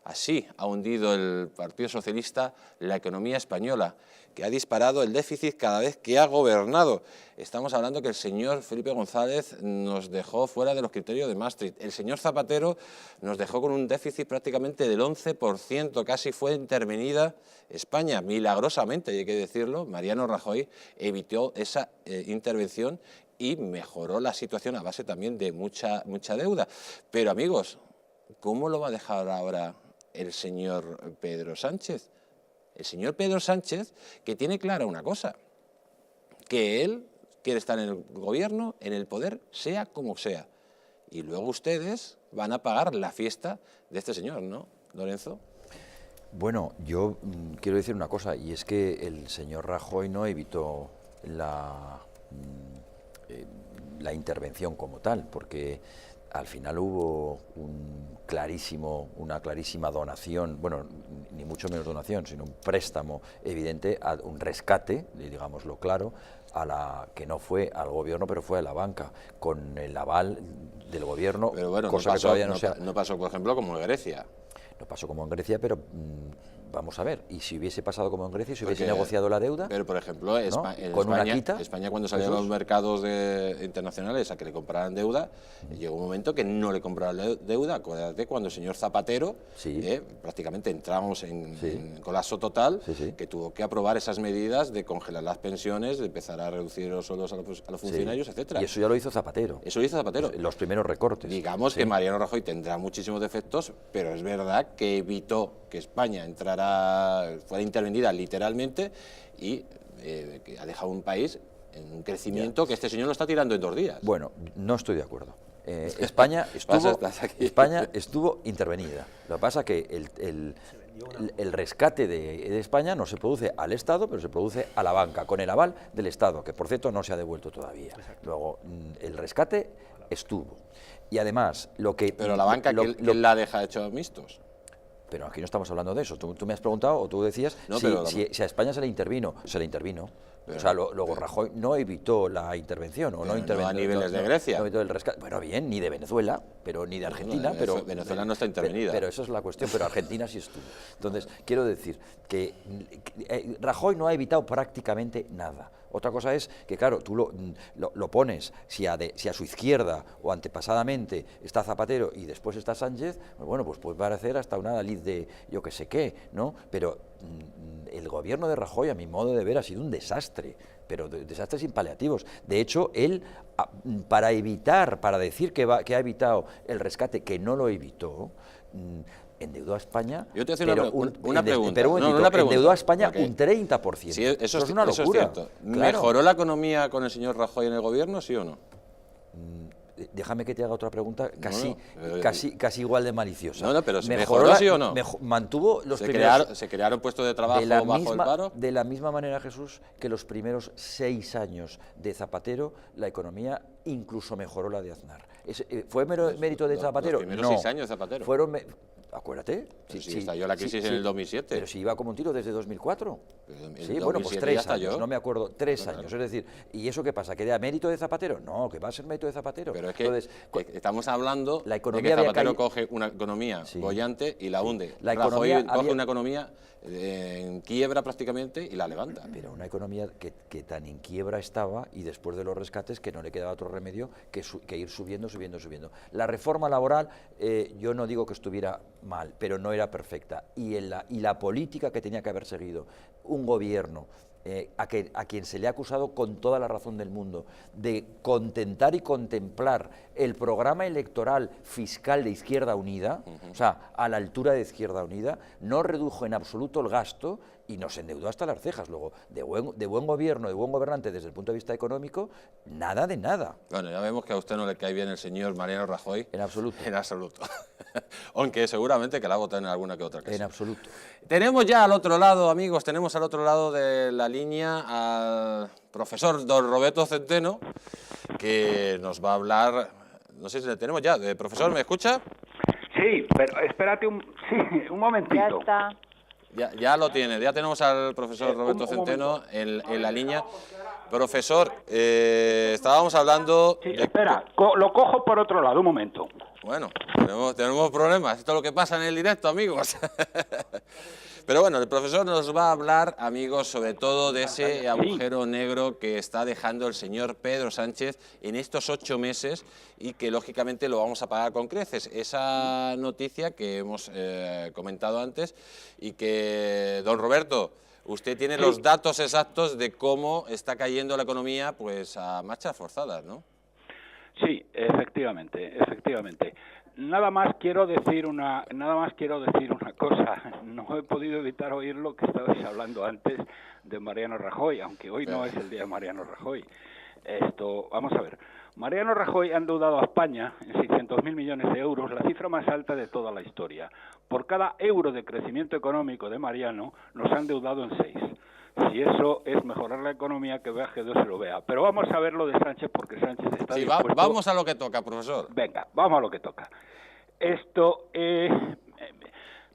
Así ha hundido el Partido Socialista la economía española, que ha disparado el déficit cada vez que ha gobernado. Estamos hablando que el señor Felipe González nos dejó fuera de los criterios de Maastricht. El señor Zapatero nos dejó con un déficit prácticamente del 11%, casi fue intervenida España, milagrosamente, hay que decirlo. Mariano Rajoy evitó esa intervención y mejoró la situación a base también de mucha deuda. Pero, amigos, ¿cómo lo va a dejar ahora el señor Pedro Sánchez? El señor Pedro Sánchez, que tiene clara una cosa, que él quiere estar en el gobierno, en el poder, sea como sea. Y luego ustedes van a pagar la fiesta de este señor, ¿no, Lorenzo? Bueno, yo quiero decir una cosa, y es que el señor Rajoy no evitó la la intervención como tal, porque al final hubo una clarísima donación, bueno, ni mucho menos donación, sino un préstamo evidente, un rescate, digámoslo claro, que no fue al gobierno, pero fue a la banca, con el aval del gobierno, pero bueno, cosa que todavía no pasó, por ejemplo, como en Grecia. No pasó como en Grecia, pero vamos a ver, y si hubiese pasado como en Grecia, si hubiese negociado la deuda... Pero, por ejemplo, en España, cuando salían los mercados internacionales a que le compraran deuda, llegó un momento que no le compraron deuda. Acuérdate cuando el señor Zapatero, prácticamente entramos en colapso total, que tuvo que aprobar esas medidas de congelar las pensiones, de empezar a reducir los sueldos a los funcionarios, etcétera. Y eso ya lo hizo Zapatero. Eso lo hizo Zapatero. Los primeros recortes. Digamos que Mariano Rajoy tendrá muchísimos defectos, pero es verdad que evitó que España fuera intervenida literalmente y que ha dejado un país en un crecimiento que este señor lo está tirando en 2 días. Bueno, no estoy de acuerdo. España estuvo intervenida. Lo que pasa es que el rescate de España no se produce al Estado, pero se produce a la banca, con el aval del Estado, que por cierto no se ha devuelto todavía. Luego, el rescate estuvo. Y además, Pero la banca, ¿quién la deja hecho mixtos? Pero aquí no estamos hablando de eso. Tú me has preguntado, o tú decías, si a España se le intervino. Pero, o sea, luego Rajoy no evitó la intervención, o no intervino. No a niveles de Grecia. No evitó el rescate. Bueno, bien, ni de Venezuela, pero ni de Argentina. Pero Venezuela no está intervenida. Pero esa es la cuestión, pero Argentina sí estuvo. Entonces, quiero decir que Rajoy no ha evitado prácticamente nada. Otra cosa es que, claro, tú lo pones, si a su izquierda o antepasadamente está Zapatero y después está Sánchez, bueno, pues puede parecer hasta una Dalí de yo que sé qué, ¿no? Pero el gobierno de Rajoy, a mi modo de ver, ha sido un desastre, pero desastres sin paliativos. De hecho, él, para decir que ha evitado el rescate, que no lo evitó, endeudó a España. Yo te voy a hacer una pregunta. Endeudó a España un 30%. Sí, eso es una locura. Eso es cierto. Claro. ¿Mejoró la economía con el señor Rajoy en el gobierno, sí o no? Déjame que te haga otra pregunta casi igual de maliciosa. No, pero ¿mejoró sí o no? Mantuvo los primeros... ¿Se crearon puestos de trabajo bajo el paro? De la misma manera, Jesús, que los primeros 6 años de Zapatero, la economía incluso mejoró la de Aznar. ¿Fue mérito de Zapatero? Los primeros 6 años de Zapatero. Acuérdate. Sí, estalló la crisis en el 2007. Pero si iba como un tiro desde 2004. Sí, bueno, pues 3 años, no me acuerdo, 3 años. Es decir, ¿y eso qué pasa? ¿Que era mérito de Zapatero? No, que va a ser mérito de Zapatero. Pero es que estamos hablando de que Zapatero coge una economía bollante y la hunde. Rajoy coge una economía en quiebra prácticamente y la levanta. Pero una economía que tan en quiebra estaba y después de los rescates que no le quedaba otro remedio que ir subiendo. La reforma laboral, yo no digo que estuviera mal, pero no era perfecta. Y la política que tenía que haber seguido un gobierno a quien se le ha acusado con toda la razón del mundo de contentar y contemplar el programa electoral fiscal de Izquierda Unida, o sea, a la altura de Izquierda Unida, no redujo en absoluto el gasto y nos endeudó hasta las cejas. Luego, de buen gobierno, de buen gobernante desde el punto de vista económico, nada de nada. Bueno, ya vemos que a usted no le cae bien el señor Mariano Rajoy. En absoluto. En absoluto. Aunque seguramente que la vota en alguna que otra ocasión. En absoluto. Tenemos ya al otro lado, amigos, tenemos al otro lado de la línea al profesor don Roberto Centeno, que nos va a hablar, no sé si le tenemos ya. Profesor, ¿me escucha? Sí, pero espérate un momentito. Ya está. Ya lo tiene, ya tenemos al profesor Roberto Centeno en la línea. Profesor, estábamos hablando... Sí, espera, lo cojo por otro lado, un momento. Bueno, tenemos problemas, esto es lo que pasa en el directo, amigos. Pero bueno, el profesor nos va a hablar, amigos, sobre todo de ese agujero negro que está dejando el señor Pedro Sánchez en estos 8 meses y que lógicamente lo vamos a pagar con creces. Esa noticia que hemos comentado antes y que, don Roberto, usted tiene los datos exactos de cómo está cayendo la economía pues a marchas forzadas, ¿no? Sí, efectivamente. Nada más quiero decir una cosa. No he podido evitar oír lo que estabais hablando antes de Mariano Rajoy, aunque hoy no es el día de Mariano Rajoy. Vamos a ver. Mariano Rajoy ha endeudado a España en 600.000 millones de euros, la cifra más alta de toda la historia. Por cada euro de crecimiento económico de Mariano, nos ha endeudado en 6. Si eso es mejorar la economía, que vea que Dios se lo vea. Pero vamos a ver lo de Sánchez, porque Sánchez está dispuesto... Vamos a lo que toca, profesor. Venga, vamos a lo que toca. Esto,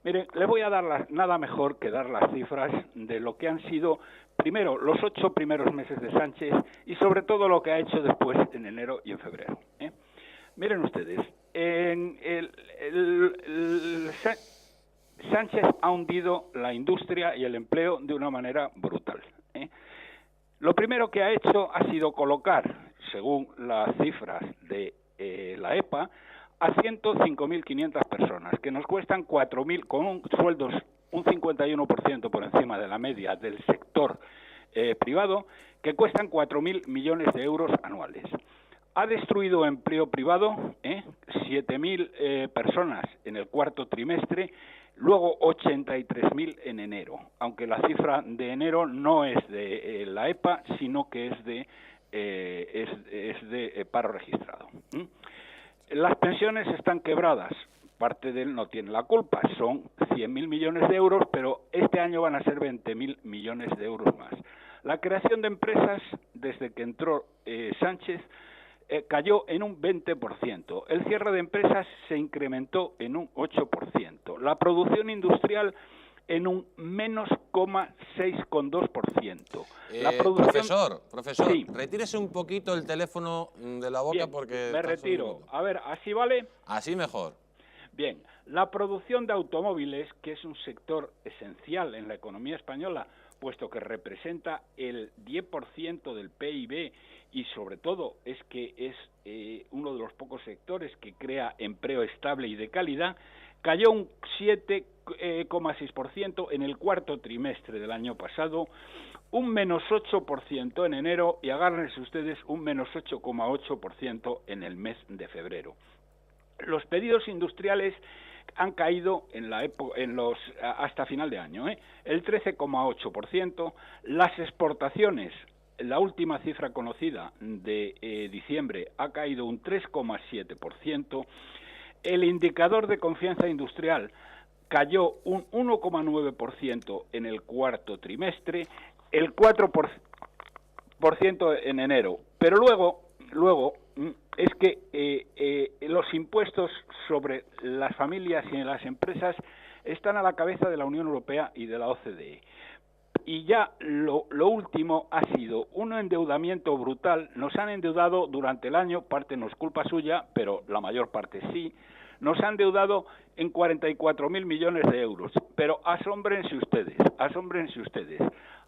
miren, le voy a dar nada mejor que dar las cifras de lo que han sido, primero, los 8 primeros meses de Sánchez y sobre todo lo que ha hecho después en enero y en febrero. Miren ustedes, Sánchez ha hundido la industria y el empleo de una manera brutal. Lo primero que ha hecho ha sido colocar, según las cifras de la EPA, a 105.500 personas, que nos cuestan 4.000, con sueldos un 51% por encima de la media del sector privado, que cuestan 4.000 millones de euros anuales. Ha destruido empleo privado, 7.000 personas en el cuarto trimestre, luego 83.000 en enero, aunque la cifra de enero no es de la EPA, sino que es de paro registrado. Las pensiones están quebradas, parte de él no tiene la culpa, son 100.000 millones de euros, pero este año van a ser 20.000 millones de euros más. La creación de empresas, desde que entró Sánchez, cayó en un 20%. El cierre de empresas se incrementó en un 8%. La producción industrial en un menos 6,2%. Profesor, sí. Retírese un poquito el teléfono de la boca. Bien, porque... me retiro. A ver, ¿así vale? Así mejor. Bien, la producción de automóviles, que es un sector esencial en la economía española, puesto que representa el 10% del PIB y sobre todo es que es uno de los pocos sectores que crea empleo estable y de calidad, cayó un 7,6% en el cuarto trimestre del año pasado, un menos 8% en enero y agárrense ustedes un menos 8,8% en el mes de febrero. Los pedidos industriales han caído hasta final de año, el 13,8%, las exportaciones, la última cifra conocida de diciembre ha caído un 3,7%, el indicador de confianza industrial cayó un 1,9% en el cuarto trimestre, el 4% en enero, pero luego es que los impuestos sobre las familias y las empresas están a la cabeza de la Unión Europea y de la OCDE. Y ya lo último ha sido un endeudamiento brutal. Nos han endeudado durante el año, parte no es culpa suya, pero la mayor parte sí. Nos han endeudado en 44.000 millones de euros. Pero asómbrense ustedes.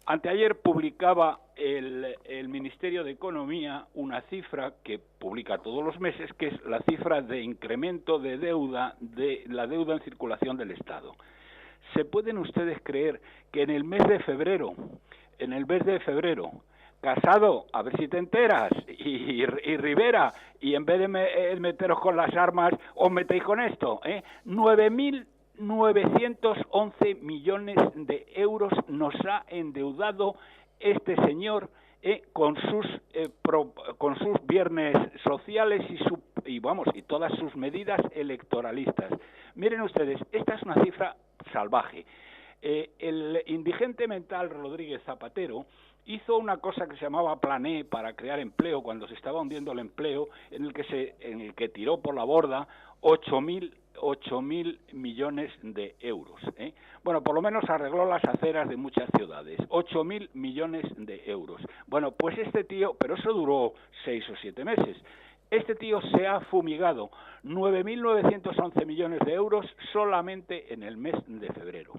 Anteayer publicaba el Ministerio de Economía una cifra que publica todos los meses, que es la cifra de incremento de deuda, de la deuda en circulación del Estado. ¿Se pueden ustedes creer que en el mes de febrero, Casado, a ver si te enteras, y Rivera, y en vez de meteros con las armas, os metéis con esto, 9.911 millones de euros nos ha endeudado este señor con sus viernes sociales y todas sus medidas electoralistas. Miren ustedes, esta es una cifra salvaje. El indigente mental Rodríguez Zapatero hizo una cosa que se llamaba Plan E para crear empleo cuando se estaba hundiendo el empleo, en el que tiró por la borda 8.000 millones de euros. Bueno, por lo menos arregló las aceras de muchas ciudades. 8.000 millones de euros. Bueno, pues este tío, pero eso duró 6 o 7 meses. Este tío se ha fumigado 9.911 millones de euros solamente en el mes de febrero.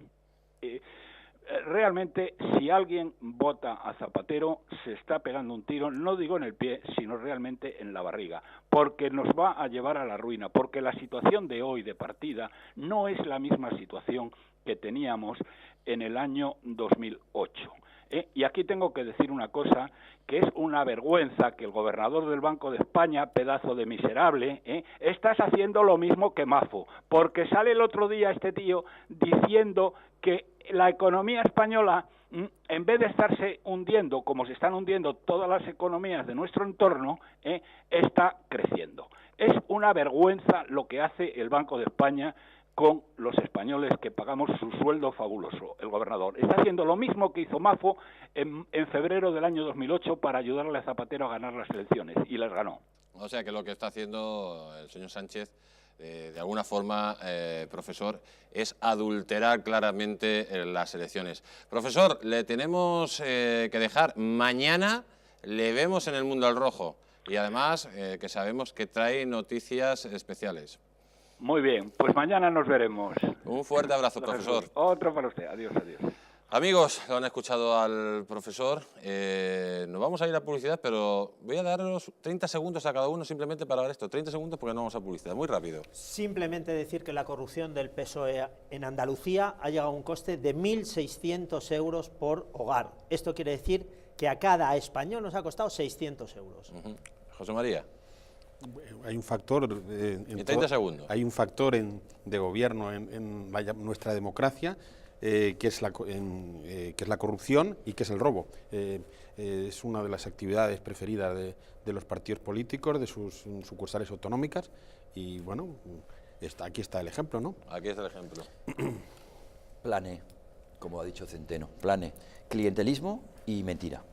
Realmente, si alguien vota a Zapatero, se está pegando un tiro, no digo en el pie, sino realmente en la barriga, porque nos va a llevar a la ruina, porque la situación de hoy de partida no es la misma situación que teníamos en el año 2008. Y aquí tengo que decir una cosa, que es una vergüenza que el gobernador del Banco de España, pedazo de miserable, estás haciendo lo mismo que Mafo, porque sale el otro día este tío diciendo que la economía española, en vez de estarse hundiendo como se están hundiendo todas las economías de nuestro entorno, está creciendo. Es una vergüenza lo que hace el Banco de España con los españoles que pagamos su sueldo fabuloso, el gobernador. Está haciendo lo mismo que hizo Mafo en febrero del año 2008 para ayudarle a Zapatero a ganar las elecciones, y las ganó. O sea que lo que está haciendo el señor Sánchez, de alguna forma, profesor, es adulterar claramente las elecciones. Profesor, le tenemos que dejar. Mañana le vemos en el Mundo al Rojo y además que sabemos que trae noticias especiales. Muy bien, pues mañana nos veremos. Un fuerte abrazo, profesor. Otro para usted. Adiós, adiós. Amigos, lo han escuchado al profesor. Nos vamos a ir a publicidad, pero voy a daros 30 segundos a cada uno simplemente para ver esto. 30 segundos porque no vamos a publicidad. Muy rápido. Simplemente decir que la corrupción del PSOE en Andalucía ha llegado a un coste de 1.600 euros por hogar. Esto quiere decir que a cada español nos ha costado 600 euros. José María. Hay un factor en 30 segundos. Hay un factor de gobierno en nuestra democracia que es la corrupción y que es el robo. Es una de las actividades preferidas de los partidos políticos, de sus sucursales autonómicas, y bueno, aquí está el ejemplo, ¿no? Aquí está el ejemplo. Plane, como ha dicho Centeno, plane, clientelismo y mentira.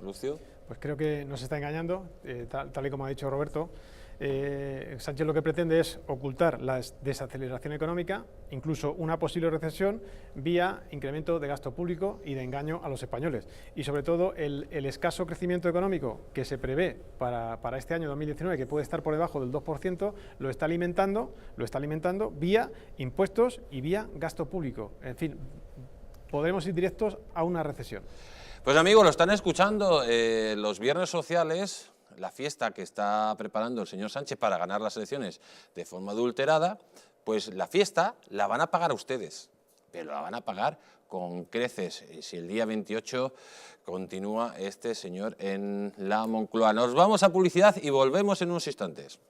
Lucio. Pues creo que nos está engañando, tal y como ha dicho Roberto. Sánchez lo que pretende es ocultar la desaceleración económica, incluso una posible recesión, vía incremento de gasto público y de engaño a los españoles. Y sobre todo el escaso crecimiento económico que se prevé para este año 2019, que puede estar por debajo del 2%, lo está alimentando vía impuestos y vía gasto público. En fin, podremos ir directos a una recesión. Pues amigos, lo están escuchando, los viernes sociales, la fiesta que está preparando el señor Sánchez para ganar las elecciones de forma adulterada, pues la fiesta la van a pagar a ustedes, pero la van a pagar con creces si el día 28 continúa este señor en la Moncloa. Nos vamos a publicidad y volvemos en unos instantes.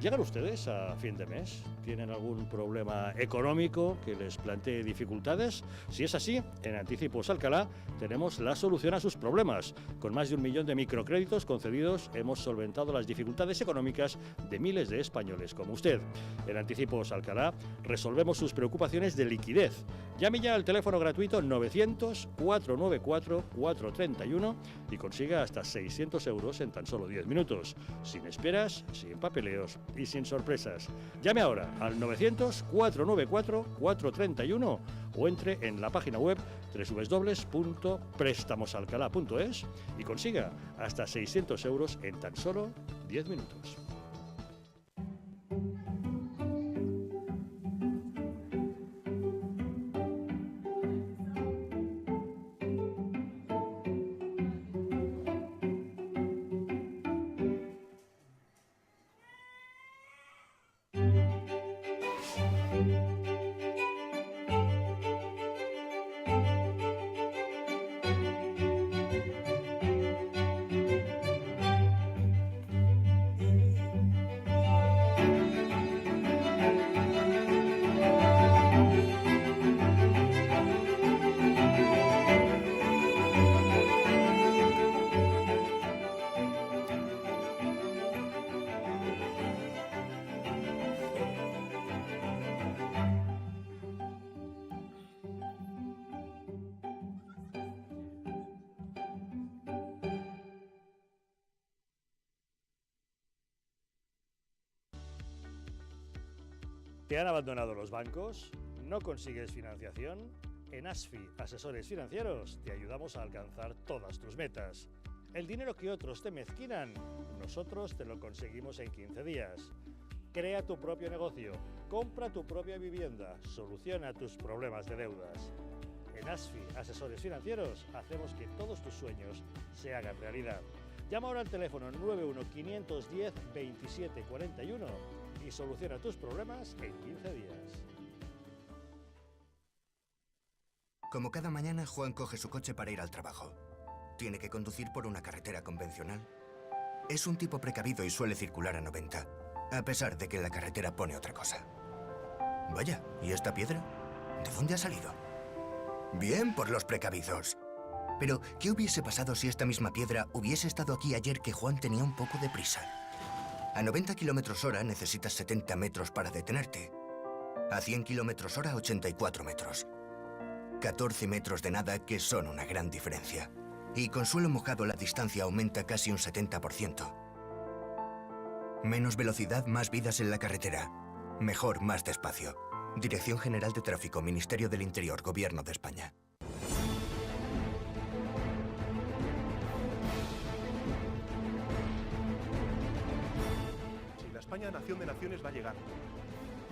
¿Llegan ustedes a fin de mes? ¿Tienen algún problema económico que les plantee dificultades? Si es así, en Anticipos Alcalá tenemos la solución a sus problemas. Con más de 1 millón de microcréditos concedidos, hemos solventado las dificultades económicas de miles de españoles como usted. En Anticipos Alcalá resolvemos sus preocupaciones de liquidez. Llame ya al teléfono gratuito 900-494-431 y consiga hasta 600 euros en tan solo 10 minutos. Sin esperas, sin papeleos y sin sorpresas. Llame ahora al 900-494-431 o entre en la página web www.prestamosalcalá.es y consiga hasta 600 euros en tan solo 10 minutos. ¿Te han abandonado los bancos? ¿No consigues financiación? En ASFI, Asesores Financieros, te ayudamos a alcanzar todas tus metas. El dinero que otros te mezquinan, nosotros te lo conseguimos en 15 días. Crea tu propio negocio, compra tu propia vivienda, soluciona tus problemas de deudas. En ASFI, Asesores Financieros, hacemos que todos tus sueños se hagan realidad. Llama ahora al teléfono 91-510-2741 y soluciona tus problemas en 15 días. Como cada mañana, Juan coge su coche para ir al trabajo. Tiene que conducir por una carretera convencional. Es un tipo precavido y suele circular a 90, a pesar de que la carretera pone otra cosa. Vaya, ¿y esta piedra? ¿De dónde ha salido? Bien por los precavidos. Pero, ¿qué hubiese pasado si esta misma piedra hubiese estado aquí ayer que Juan tenía un poco de prisa? A 90 km/h necesitas 70 metros para detenerte. A 100 km/h, 84 metros. 14 metros de nada que son una gran diferencia. Y con suelo mojado la distancia aumenta casi un 70%. Menos velocidad, más vidas en la carretera. Mejor, más despacio. Dirección General de Tráfico, Ministerio del Interior, Gobierno de España. Si la España nación de naciones va a llegar.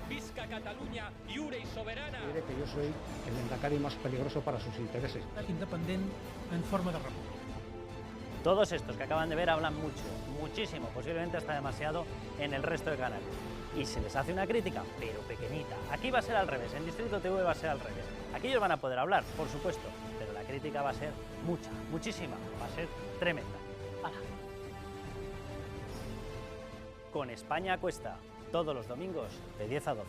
Visca Cataluña, lliure y soberana. Diré que yo soy el endacari más peligroso para sus intereses. Independiente en forma de república. Todos estos que acaban de ver hablan mucho, muchísimo, posiblemente hasta demasiado en el resto de canales. Y se les hace una crítica, pero pequeñita. Aquí va a ser al revés, en Distrito TV va a ser al revés. Aquí ellos van a poder hablar, por supuesto, pero la crítica va a ser mucha, muchísima, va a ser tremenda. ¡Hala! Con España a Cuesta, todos los domingos de 10 a 12.